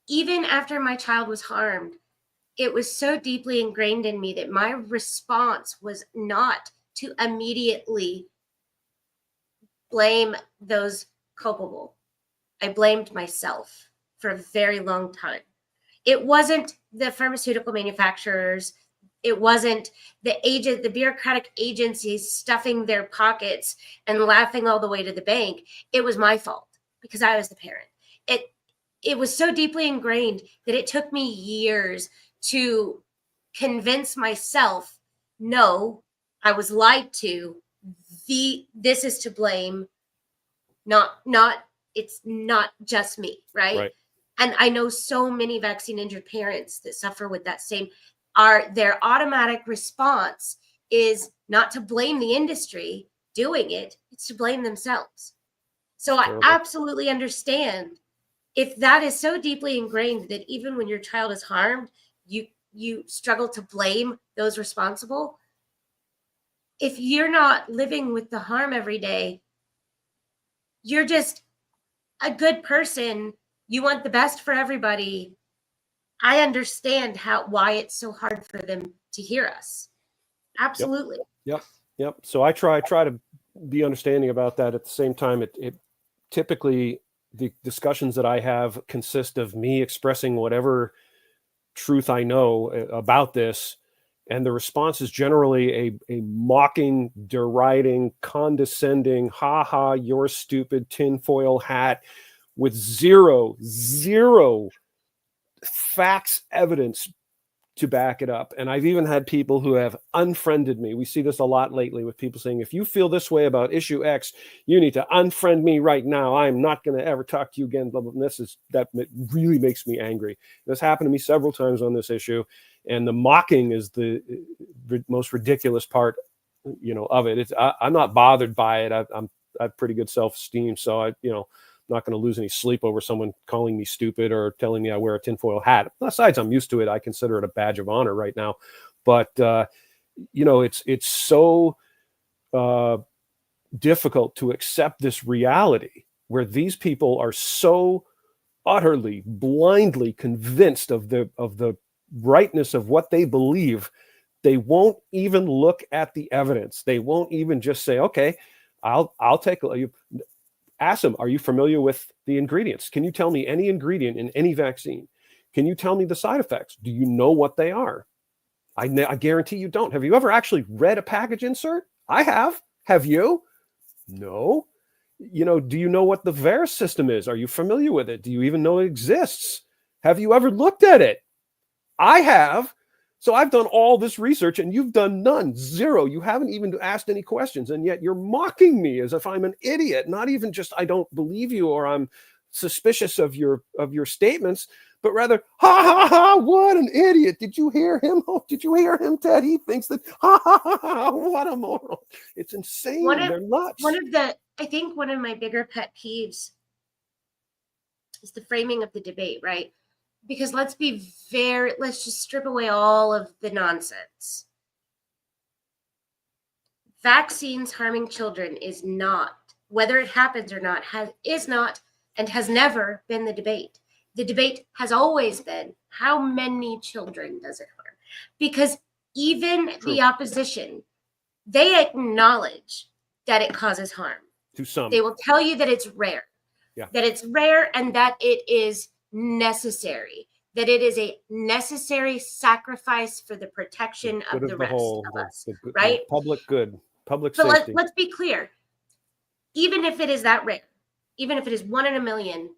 Even after my child was harmed, it was so deeply ingrained in me that my response was not to immediately blame those culpable. I blamed myself for a very long time. It wasn't the pharmaceutical manufacturers. It wasn't the bureaucratic agencies stuffing their pockets and laughing all the way to the bank. It was my fault because I was the parent. It was so deeply ingrained that it took me years to convince myself, no, I was lied to. This is to blame. It's not just me, right? And I know so many vaccine injured parents that suffer with that same. Their automatic response is not to blame the industry doing it, it's to blame themselves. So I absolutely understand if that is so deeply ingrained that even when your child is harmed, you struggle to blame those responsible. If you're not living with the harm every day, you're just a good person. You want the best for everybody. I understand why it's so hard for them to hear us. Absolutely.
Yep. So I try to be understanding about that. At the same time, it typically, the discussions that I have consist of me expressing whatever truth I know about this, and the response is generally a mocking, deriding, condescending, ha ha, you're stupid, tinfoil hat, with zero facts, evidence to back it up. And I've even had people who have unfriended me. We see this a lot lately with people saying, if you feel this way about issue X, you need to unfriend me right now. I'm not going to ever talk to you again. Blah, blah, blah. That really makes me angry. This happened to me several times on this issue. And the mocking is the most ridiculous part, of it. I'm not bothered by it. I have pretty good self-esteem. So I'm not going to lose any sleep over someone calling me stupid or telling me I wear a tinfoil hat. Besides, I'm used to it. I consider it a badge of honor right now. But, it's so difficult to accept this reality where these people are so utterly, blindly convinced of the rightness of what they believe. They won't even look at the evidence. They won't even just say, okay, I'll take a look. Ask them, are you familiar with the ingredients? Can you tell me any ingredient in any vaccine? Can you tell me the side effects? Do you know what they are? I guarantee you don't. Have you ever actually read a package insert? I have. Have you? No. Do you know what the VAERS system is? Are you familiar with it? Do you even know it exists? Have you ever looked at it? I have. So I've done all this research and you've done none, zero. You haven't even asked any questions. And yet you're mocking me as if I'm an idiot, not even just I don't believe you or I'm suspicious of your statements, but rather, ha, ha, ha, what an idiot. Did you hear him? Oh, did you hear him, Ted? He thinks that, ha, ha, ha, ha, what a moron. It's insane. They're nuts.
I think one of my bigger pet peeves is the framing of the debate, right? Because let's just strip away all of the nonsense. Vaccines harming children is not, whether it happens or not, is not and has never been the debate. The debate has always been, how many children does it harm? Because even the opposition, they acknowledge that it causes harm.
To some.
They will tell you that it's rare.
Yeah.
That it's rare and that it is necessary, that it is a necessary sacrifice for the protection of the rest of us, right?
Public good, public
safety.
But
let's be clear. Even if it is that rare, even if it is 1 in a million,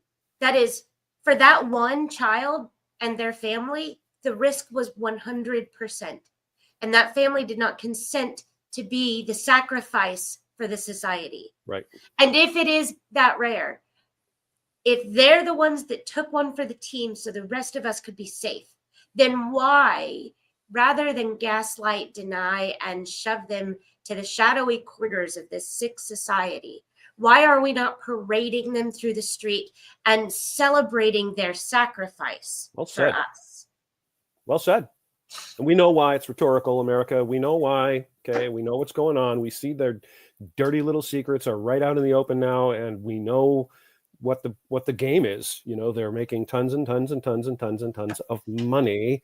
that is, for that one child and their family, the risk was 100%. And that family did not consent to be the sacrifice for the society.
Right.
And if it is that rare, if they're the ones that took one for the team so the rest of us could be safe, then why, rather than gaslight, deny, and shove them to the shadowy corners of this sick society, why are we not parading them through the street and celebrating their sacrifice for us?
Well said. And we know why it's rhetorical, America. We know why. Okay, we know what's going on. We see their dirty little secrets are right out in the open now, and we know what the game is. They're making tons and tons and tons and tons and tons of money,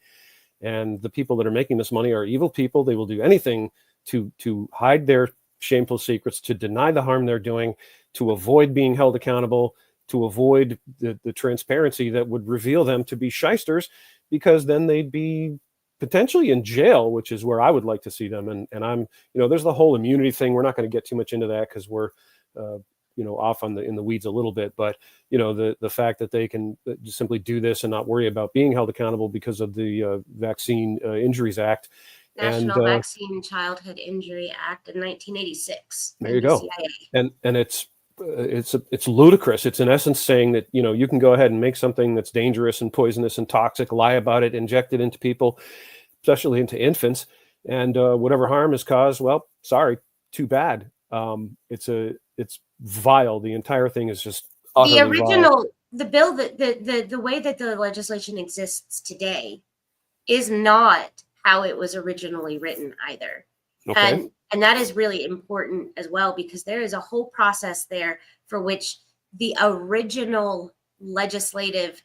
and the people that are making this money are evil people. They will do anything to hide their shameful secrets, to deny the harm they're doing, to avoid being held accountable, to avoid the transparency that would reveal them to be shysters, because then they'd be potentially in jail, which is where I would like to see them. And I'm, there's the whole immunity thing. We're not going to get too much into that because we're, off in the weeds a little bit. But, the fact that they can just simply do this and not worry about being held accountable because of the Vaccine Injuries Act.
National Vaccine Childhood Injury Act in 1986.
There you go. CIA. And it's ludicrous. It's in essence saying that, you can go ahead and make something that's dangerous and poisonous and toxic, lie about it, inject it into people, especially into infants, and whatever harm is caused, well, sorry, too bad. It's vile. The entire thing is just utterly
the original
vile.
The bill, the way that the legislation exists today is not how it was originally written either.
Okay.
And that is really important as well, because there is a whole process there for which the original legislative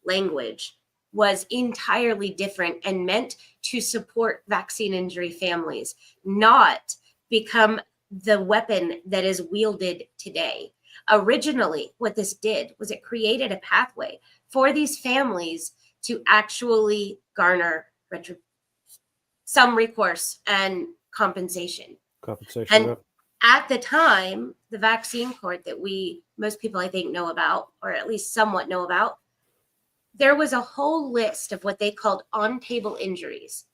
language was entirely different and meant to support vaccine injury families, not become the weapon that is wielded today. Originally, what this did was it created a pathway for these families to actually garner some recourse and compensation. And at the time, the vaccine court that most people I think know about, or at least somewhat know about, there was a whole list of what they called on-table injuries.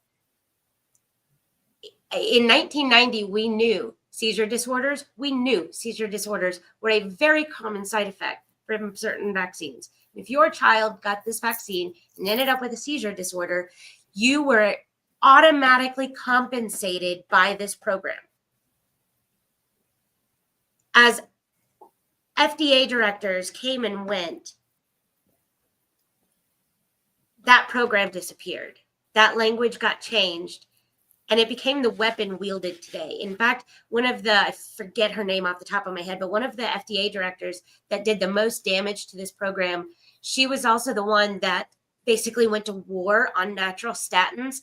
In 1990, we knew seizure disorders were a very common side effect from certain vaccines. If your child got this vaccine and ended up with a seizure disorder, you were automatically compensated by this program. As FDA directors came and went, that program disappeared. That language got changed, and it became the weapon wielded today. In fact, I forget her name off the top of my head, but one of the FDA directors that did the most damage to this program, she was also the one that basically went to war on natural statins.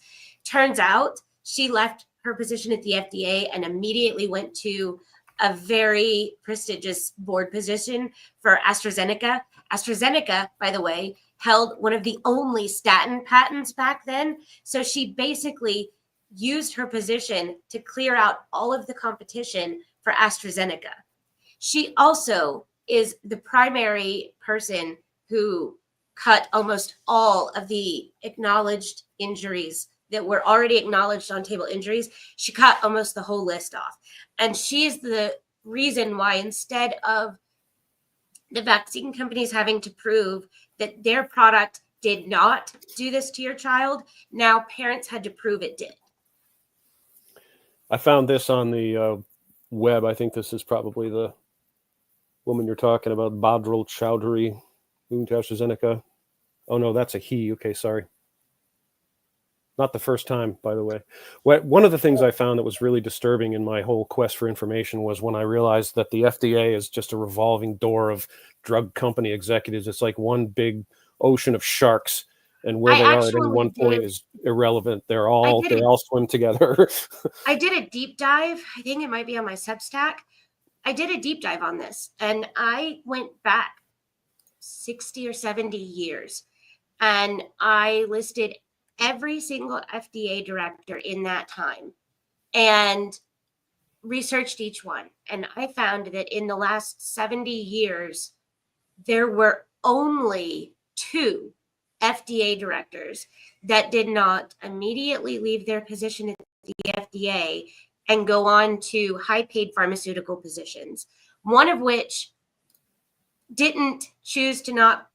Turns out she left her position at the FDA and immediately went to a very prestigious board position for AstraZeneca. AstraZeneca, by the way, held one of the only statin patents back then. So she basically used her position to clear out all of the competition for AstraZeneca. She also is the primary person who cut almost all of the acknowledged injuries that were already acknowledged on table injuries. She cut almost the whole list off. And she's the reason why, instead of the vaccine companies having to prove that their product did not do this to your child, now parents had to prove it did.
I found this on the web. I think this is probably the woman you're talking about, Badrul Chowdhury, moving to AstraZeneca. Oh, no, that's a he. Okay, sorry. Not the first time, by the way. One of the things I found that was really disturbing in my whole quest for information was when I realized that the FDA is just a revolving door of drug company executives. It's like one big ocean of sharks, and where they are at any one point is irrelevant. They all swim together.
I did a deep dive. I think it might be on my Substack. I did a deep dive on this, and I went back 60 or 70 years, and I listed every single FDA director in that time and researched each one. And I found that in the last 70 years, there were only 2 FDA directors that did not immediately leave their position at the FDA and go on to high-paid pharmaceutical positions, one of which didn't choose to not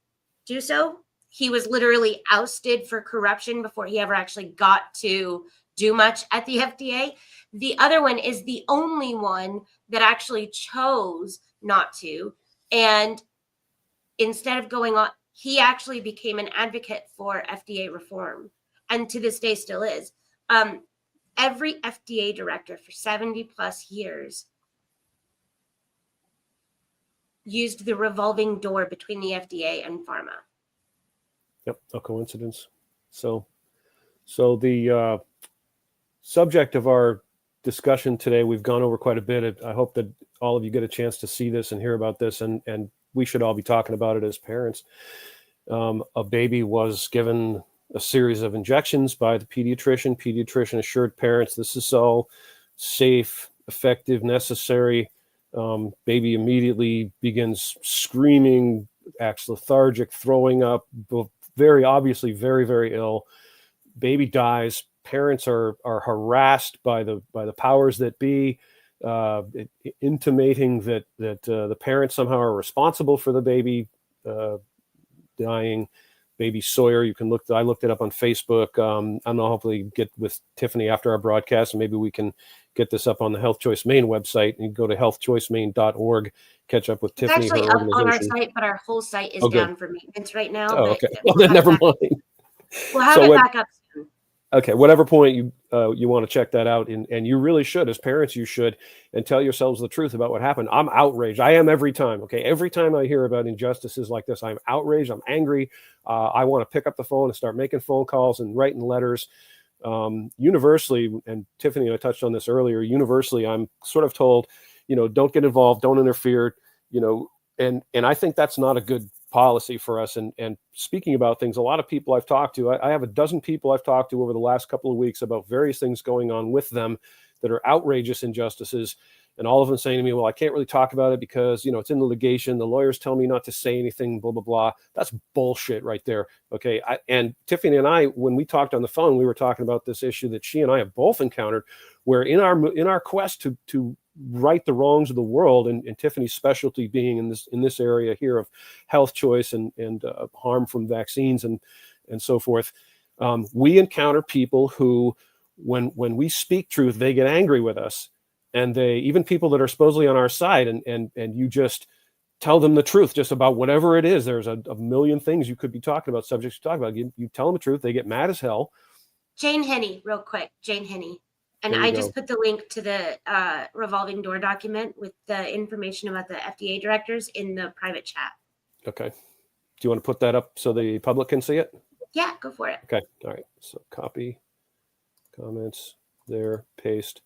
do so. He was literally ousted for corruption before he ever actually got to do much at the FDA. The other one is the only one that actually chose not to. And instead of going on, he actually became an advocate for FDA reform, and to this day still is. Every FDA director for 70 plus years used the revolving door between the FDA and pharma.
Yep, no coincidence. So the subject of our discussion today, we've gone over quite a bit. I hope that all of you get a chance to see this and hear about this, and we should all be talking about it as parents. A baby was given a series of injections by the pediatrician. Pediatrician assured parents this is all safe, effective, necessary. Baby immediately begins screaming, acts lethargic, throwing up, very obviously very, very ill. Baby dies. Parents are harassed by the powers that be, intimating that the parents somehow are responsible for the baby dying. Baby Sawyer, you can look. I looked it up on Facebook. I don't know. Hopefully, get with Tiffany after our broadcast, and maybe we can get this up on the Health Choice Maine website. And you go to healthchoicemaine.org. Catch up with
It's
Tiffany.
actually
her
up on our
organization.
site, but our whole site is down for maintenance right now.
Oh,
but
okay. Well, then never mind.
We'll have it back up soon.
Okay, whatever point you want to check that out, and you really should, as parents, you should, and tell yourselves the truth about what happened. I'm outraged. I am every time. Okay, every time I hear about injustices like this, I'm outraged. I'm angry. I want to pick up the phone and start making phone calls and writing letters. Universally, and Tiffany and I touched on this earlier. Universally, I'm sort of told, don't get involved, don't interfere, and I think that's not a good policy for us. And speaking about things, a lot of people I've talked to, I have a dozen people I've talked to over the last couple of weeks about various things going on with them that are outrageous injustices. And all of them saying to me, well, I can't really talk about it because, it's in the litigation. The lawyers tell me not to say anything, blah, blah, blah. That's bullshit right there. Okay. And Tiffany and I, when we talked on the phone, we were talking about this issue that she and I have both encountered, where in our quest to right the wrongs of the world, and Tiffany's specialty being in this area here of health choice and harm from vaccines and so forth, we encounter people who, when we speak truth, they get angry with us, and they, even people that are supposedly on our side, and you just tell them the truth just about whatever it is. There's a million things you could be talking about, subjects to talk about. You tell them the truth, they get mad as hell.
Jane Henney, real quick, Jane Henney. And I just put the link to the revolving door document with the information about the FDA directors in the private chat. Okay.
Do you want to put that up so the public can see it?
Yeah, go for it.
Okay. All right. So copy, comments there, paste.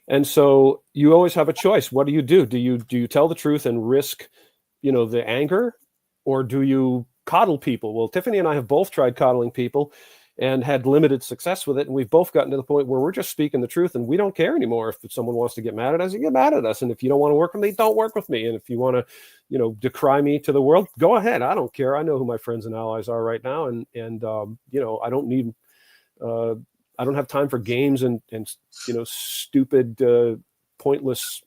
And so you always have a choice. What do you do? Do you tell the truth and risk, the anger, or do you coddle people? Well, Tiffany and I have both tried coddling people and had limited success with it. And we've both gotten to the point where we're just speaking the truth, and we don't care anymore. If someone wants to get mad at us, you get mad at us. And if you don't want to work with me, don't work with me. And if you want to, decry me to the world, go ahead. I don't care. I know who my friends and allies are right now. And I don't need, I don't have time for games and stupid, pointless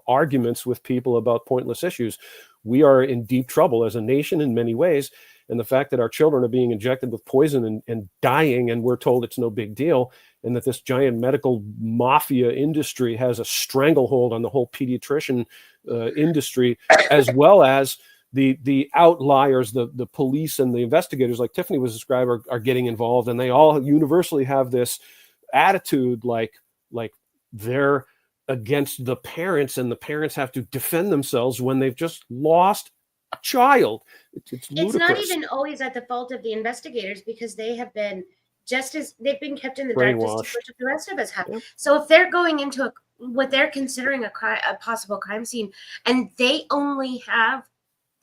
arguments with people about pointless issues. We are in deep trouble as a nation in many ways. And the fact that our children are being injected with poison and dying, and we're told it's no big deal, and that this giant medical mafia industry has a stranglehold on the whole pediatrician industry, as well as the outliers, the police and the investigators, like Tiffany was describing, are getting involved, and they all universally have this attitude like they're against the parents, and the parents have to defend themselves when they've just lost a child. It's ludicrous.
It's not even always at the fault of the investigators, because they have been they've been kept in the dark just as much as the rest of us have. Yeah. So if they're going into what they're considering a possible crime scene, and they only have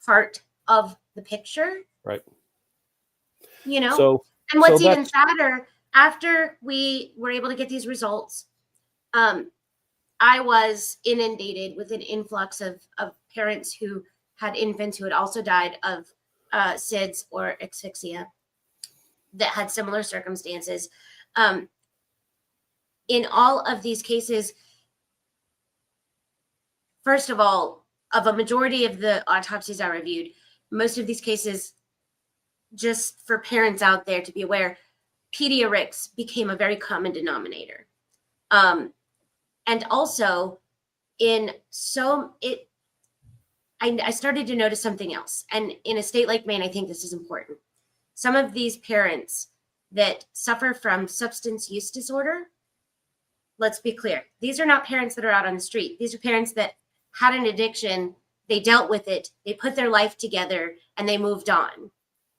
part of the picture,
right?
And what's even sadder, after we were able to get these results, I was inundated with an influx of parents who had infants who had also died of SIDS or asphyxia that had similar circumstances. In all of these cases, first of all, of a majority of the autopsies I reviewed, most of these cases, just for parents out there to be aware, pediatrics became a very common denominator. And also, I started to notice something else. And in a state like Maine, I think this is important. Some of these parents that suffer from substance use disorder, let's be clear, these are not parents that are out on the street. These are parents that had an addiction they dealt with it, they put their life together, and they moved on.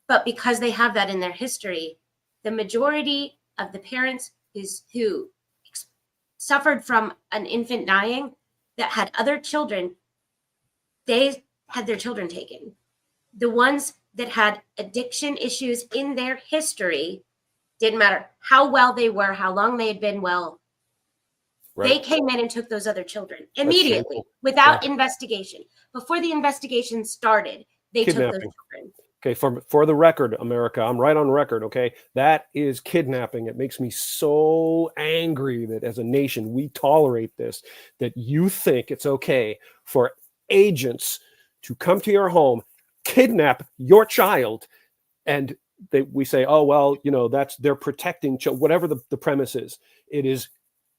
But because they have that in their history, the majority of the parents who suffered from an infant dying that had other children, they had their children taken. The ones that had addiction issues in their history, didn't matter how well they were, how long they had been well,
Right.
they came in and took those other children immediately without investigation. Before the investigation started, they took those children.
Okay, for the record, America, I'm right on record, okay? That is kidnapping. It makes me so angry that as a nation, we tolerate this, that you think it's okay for agents to come to your home, kidnap your child, and we say, oh, well, you know, they're protecting whatever the premise is. It is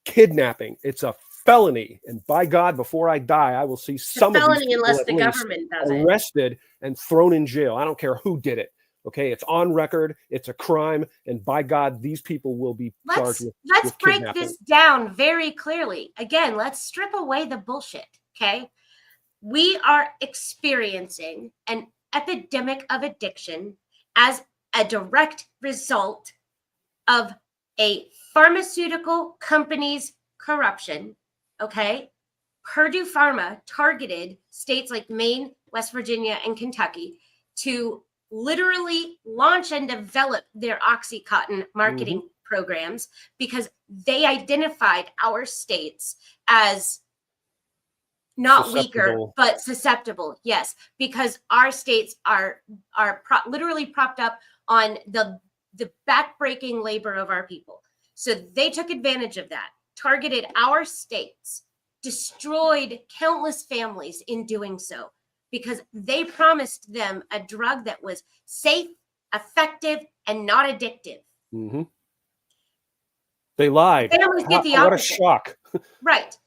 kidnapping. It's a felony, and by God, before I die, I will see some of these people
unless the government does it.
Arrested and thrown in jail. I don't care who did it. Okay, it's on record. It's a crime, and by God, these people will be charged with.
Let's break this down very clearly. Again, let's strip away the bullshit. Okay, we are experiencing an epidemic of addiction as a direct result of a pharmaceutical company's corruption. Okay, Purdue Pharma targeted states like Maine, West Virginia, and Kentucky to literally launch and develop their OxyContin marketing programs because they identified our states as not weaker, but susceptible. Yes, because our states are literally propped up on the backbreaking labor of our people. So they took advantage of that, targeted our states, destroyed countless families in doing so, because they promised them a drug that was safe, effective, and not addictive.
Mm-hmm. They lied.
Families get the opposite.
What a shock.
Right.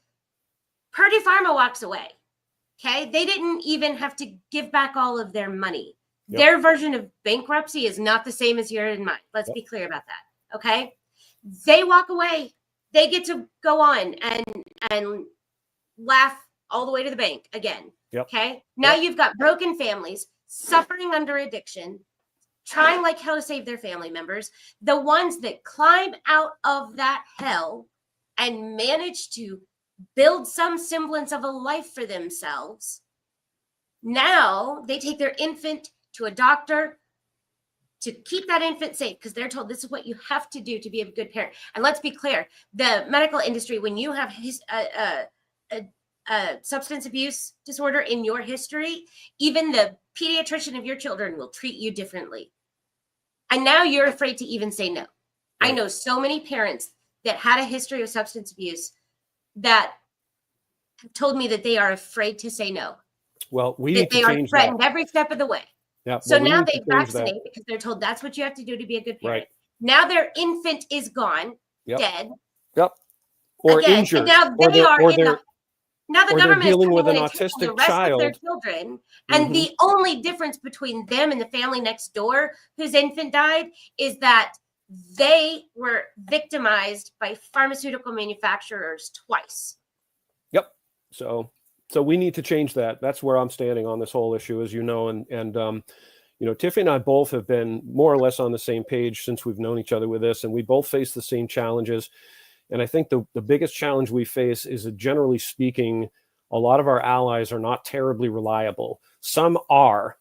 Purdue Pharma walks away. Okay. They didn't even have to give back all of their money. Yep. Their version of bankruptcy is not the same as yours and mine. Let's be clear about that. Okay. They walk away. They get to go on and laugh all the way to the bank again.
Yep.
Okay. Now you've got broken families suffering under addiction, trying like hell to save their family members. The ones that climb out of that hell and manage to build some semblance of a life for themselves. Now they take their infant to a doctor to keep that infant safe because they're told this is what you have to do to be a good parent. And let's be clear, the medical industry, when you have a substance abuse disorder in your history, even the pediatrician of your children will treat you differently. And now you're afraid to even say no. Right. I know so many parents that had a history of substance abuse that have told me that they are afraid to say no.
Well, we need to change that.
They are threatened every step of the way.
Yeah,
so now they vaccinate because they're told that's what you have to do to be a good parent. Right. Now their infant is gone, dead.
Yep. Or again, injured.
And now they now the government is dealing with an autistic child, their children, and the only difference between them and the family next door whose infant died is that they were victimized by pharmaceutical manufacturers twice.
Yep. So we need to change that. That's where I'm standing on this whole issue, as you know, and you know, Tiffany and I both have been more or less on the same page since we've known each other with this, and we both face the same challenges. And I think the biggest challenge we face is that, generally speaking, a lot of our allies are not terribly reliable. Some are.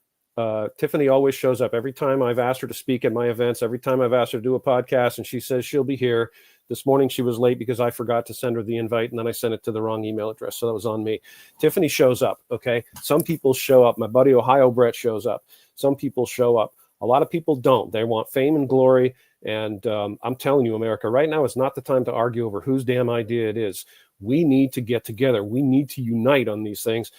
Tiffany always shows up every time I've asked her to speak at my events, every time I've asked her to do a podcast, and she says she'll be here. This morning she was late because I forgot to send her the invite, and then I sent it to the wrong email address, so that was on me. Tiffany shows up, okay? Some people show up. My buddy Ohio Brett shows up. Some people show up. A lot of people don't. They want fame and glory, and I'm telling you, America, right now is not the time to argue over whose damn idea it is. We need to get together. We need to unite on these things.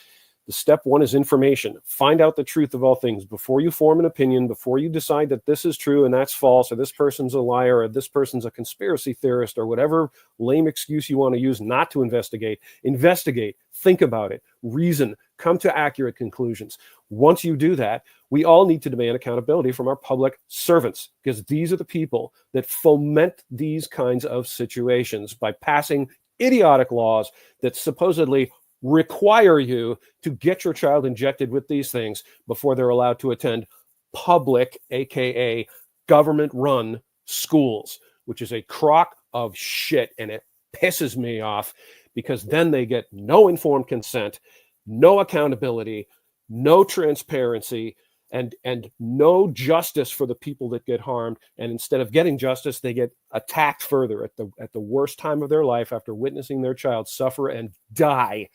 The step one is information. Find out the truth of all things before you form an opinion, before you decide that this is true and that's false, or this person's a liar, or this person's a conspiracy theorist, or whatever lame excuse you want to use not to investigate. Investigate, think about it, reason, come to accurate conclusions. Once you do that, we all need to demand accountability from our public servants, because these are the people that foment these kinds of situations by passing idiotic laws that supposedly require you to get your child injected with these things before they're allowed to attend public, aka government-run schools, which is a crock of shit, and it pisses me off because then they get no informed consent, no accountability, no transparency, and no justice for the people that get harmed. And instead of getting justice, they get attacked further at the worst time of their life after witnessing their child suffer and die.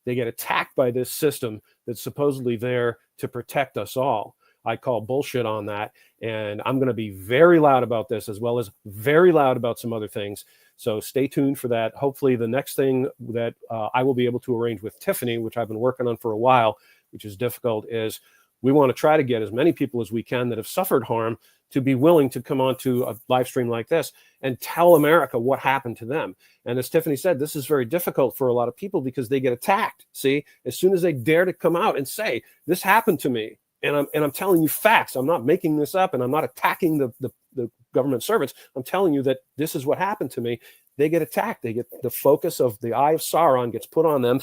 They get attacked by this system that's supposedly there to protect us all. I call bullshit on that. And I'm going to be very loud about this, as well as very loud about some other things. So stay tuned for that. Hopefully the next thing that I will be able to arrange with Tiffany, which I've been working on for a while, which is difficult, is we want to try to get as many people as we can that have suffered harm to be willing to come onto a live stream like this and tell America what happened to them. And as Tiffany said, this is very difficult for a lot of people because they get attacked. See, as soon as they dare to come out and say, this happened to me, and I'm telling you facts, I'm not making this up, and I'm not attacking the government servants, I'm telling you that this is what happened to me, they get attacked. They get the focus of the eye of Sauron gets put on them,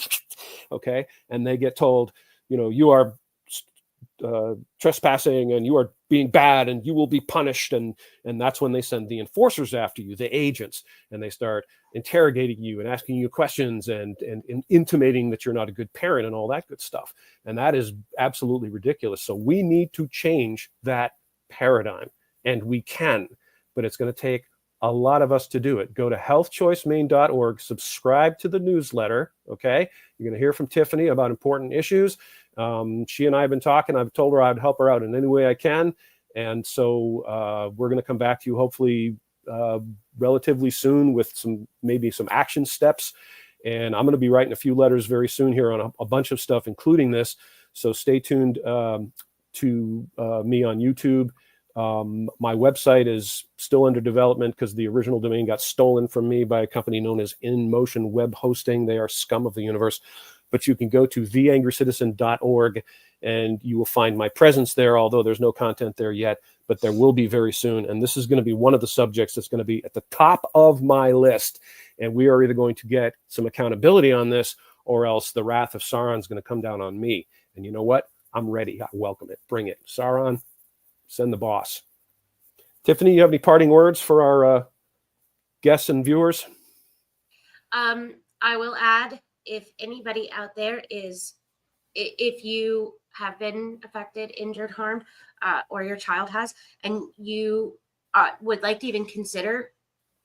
okay? And they get told, you are trespassing and you are being bad and you will be punished, and that's when they send the enforcers after you, the agents, and they start interrogating you and asking you questions and intimating that you're not a good parent and all that good stuff. And that is absolutely ridiculous. So we need to change that paradigm, and we can, but it's going to take a lot of us to do it. Go to healthchoicemaine.org, subscribe to the newsletter, okay? You're going to hear from Tiffany about important issues. She and I have been talking. I've told her I'd help her out in any way I can. And so we're going to come back to you hopefully relatively soon with maybe some action steps. And I'm going to be writing a few letters very soon here on a bunch of stuff, including this. So stay tuned to me on YouTube. My website is still under development because the original domain got stolen from me by a company known as In Motion Web Hosting. They are scum of the universe. But you can go to theangrycitizen.org and you will find my presence there, although there's no content there yet, but there will be very soon. And this is going to be one of the subjects that's going to be at the top of my list. And we are either going to get some accountability on this, or else the wrath of Sauron is going to come down on me. And you know what? I'm ready. I welcome it. Bring it. Sauron, send the boss. Tiffany, you have any parting words for our guests and viewers?
I will add, if anybody out there if you have been affected, injured, harmed, or your child has, and you would like to even consider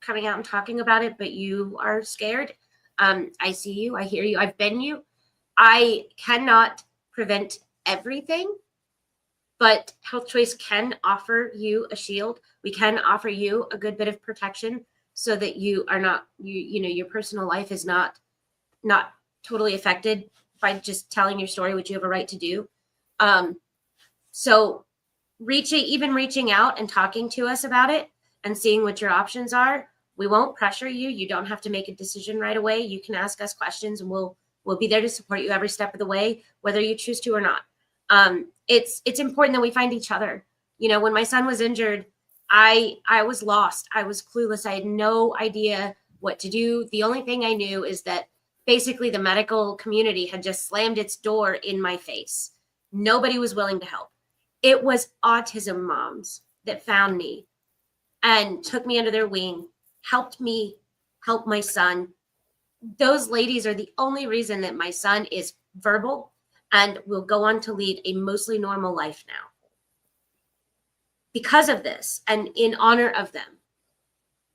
coming out and talking about it, but you are scared, I see you, I hear you, I've been you. I cannot prevent everything, but Health Choice can offer you a shield. We can offer you a good bit of protection so that you are not, your personal life is not totally affected by just telling your story, which you have a right to do. So reaching out and talking to us about it and seeing what your options are. We won't pressure you. You don't have to make a decision right away. You can ask us questions and we'll be there to support you every step of the way, whether you choose to or not. It's important that we find each other. When my son was injured, I was lost. I was clueless. I had no idea what to do. The only thing I knew is that basically the medical community had just slammed its door in my face. Nobody was willing to help. It was autism moms that found me and took me under their wing, helped me help my son. Those ladies are the only reason that my son is verbal and will go on to lead a mostly normal life now. Because of this, and in honor of them,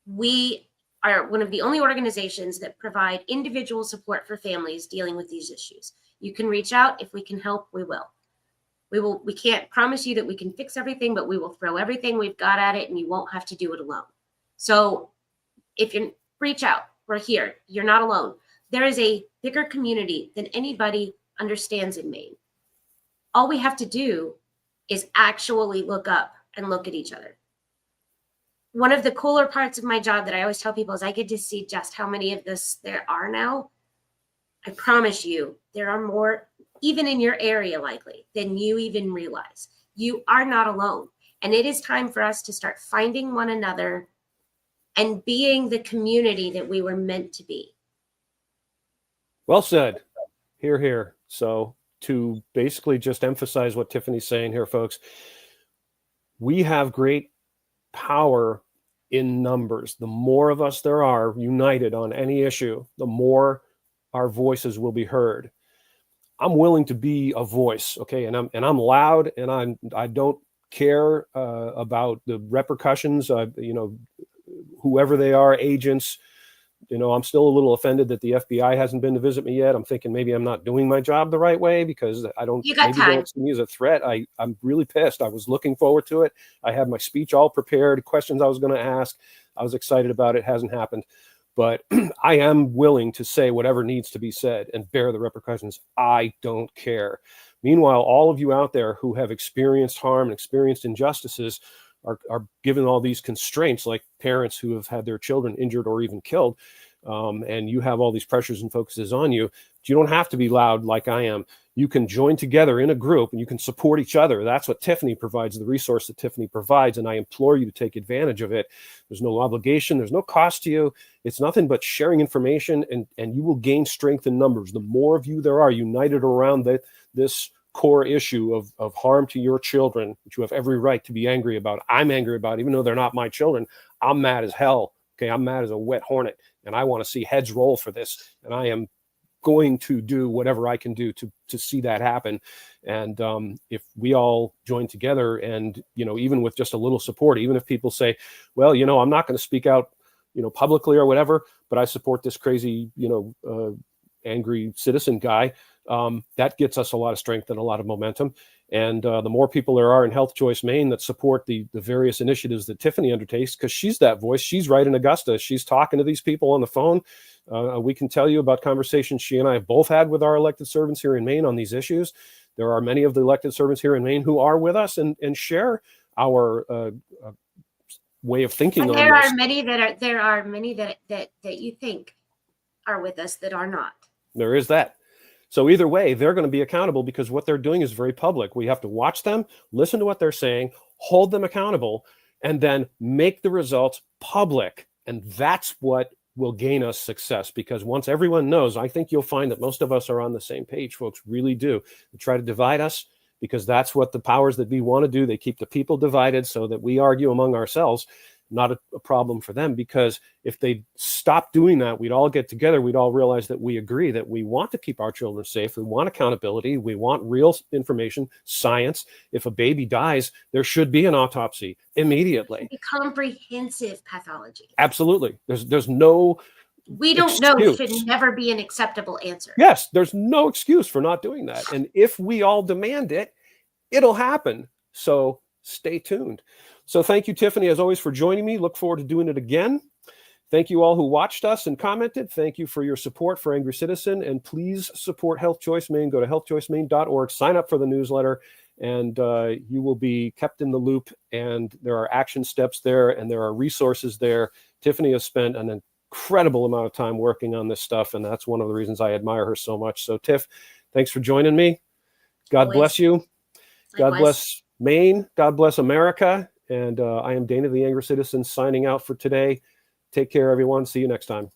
we are one of the only organizations that provide individual support for families dealing with these issues. You can reach out. If we can help, we will. We can't promise you that we can fix everything, but we will throw everything we've got at it and you won't have to do it alone. So if you reach out, we're here. You're not alone. There is a bigger community than anybody understands in Maine. All we have to do is actually look up and look at each other. One of the cooler parts of my job that I always tell people is I get to see just how many of this there are now. I promise you, there are more, even in your area likely, than you even realize. You are not alone. And it is time for us to start finding one another and being the community that we were meant to be.
Well said. Hear, hear. So to basically just emphasize what Tiffany's saying here, folks, we have great power in numbers. The more of us there are united on any issue, the more our voices will be heard. I'm willing to be a voice, okay, and I'm loud, and I don't care about the repercussions. Whoever they are, agents. I'm still a little offended that the FBI hasn't been to visit me yet. I'm thinking maybe I'm not doing my job the right way because
You got time.
They don't see me as a threat. I'm really pissed. I was looking forward to it. I had my speech all prepared, questions I was going to ask. I was excited about it. It hasn't happened. But I am willing to say whatever needs to be said and bear the repercussions. I don't care. Meanwhile, all of you out there who have experienced harm and experienced injustices are given all these constraints, like parents who have had their children injured or even killed. And you have all these pressures and focuses on you. You don't have to be loud like I am. You can join together in a group and you can support each other. That's what Tiffany provides, the resource that Tiffany provides. And I implore you to take advantage of it. There's no obligation. There's no cost to you. It's nothing but sharing information, and you will gain strength in numbers. The more of you there are united around this core issue of harm to your children, which you have every right to be angry about. I'm angry about, even though they're not my children. I'm mad as hell. Okay, I'm mad as a wet hornet, and I want to see heads roll for this. And I am going to do whatever I can do to see that happen. And if we all join together, and even with just a little support, even if people say, well, I'm not going to speak out, publicly or whatever, but I support this crazy, angry citizen guy. That gets us a lot of strength and a lot of momentum. And the more people there are in Health Choice Maine that support the various initiatives that Tiffany undertakes, because she's that voice. She's right in Augusta. She's talking to these people on the phone. We can tell you about conversations she and I have both had with our elected servants here in Maine on these issues. There are many of the elected servants here in Maine who are with us and share our way of thinking on this.
There are many that you think are with us that are not.
There is that. So either way, they're going to be accountable because what they're doing is very public. We have to watch them, listen to what they're saying, hold them accountable, and then make the results public. And that's what will gain us success, because once everyone knows, I think you'll find that most of us are on the same page, folks, really do. They try to divide us because that's what the powers that be want to do. They keep the people divided so that we argue among ourselves. Not a problem for them, because if they stop doing that, we'd all get together. We'd all realize that we agree that we want to keep our children safe. We want accountability. We want real information, science. If a baby dies, there should be an autopsy immediately.
Comprehensive pathology.
Absolutely. There's no
We don't
excuse.
know should never be an acceptable answer.
Yes, there's no excuse for not doing that. And if we all demand it, it'll happen. So stay tuned. So thank you, Tiffany, as always, for joining me. Look forward to doing it again. Thank you all who watched us and commented. Thank you for your support for Angry Citizen. And please support Health Choice Maine. Go to healthchoicemaine.org. Sign up for the newsletter, and you will be kept in the loop. And there are action steps there, and there are resources there. Tiffany has spent an incredible amount of time working on this stuff, and that's one of the reasons I admire her so much. So, Tiff, thanks for joining me. God bless you. God bless Maine. God bless America. And I am Dana, the Angry Citizen, signing out for today. Take care, everyone. See you next time.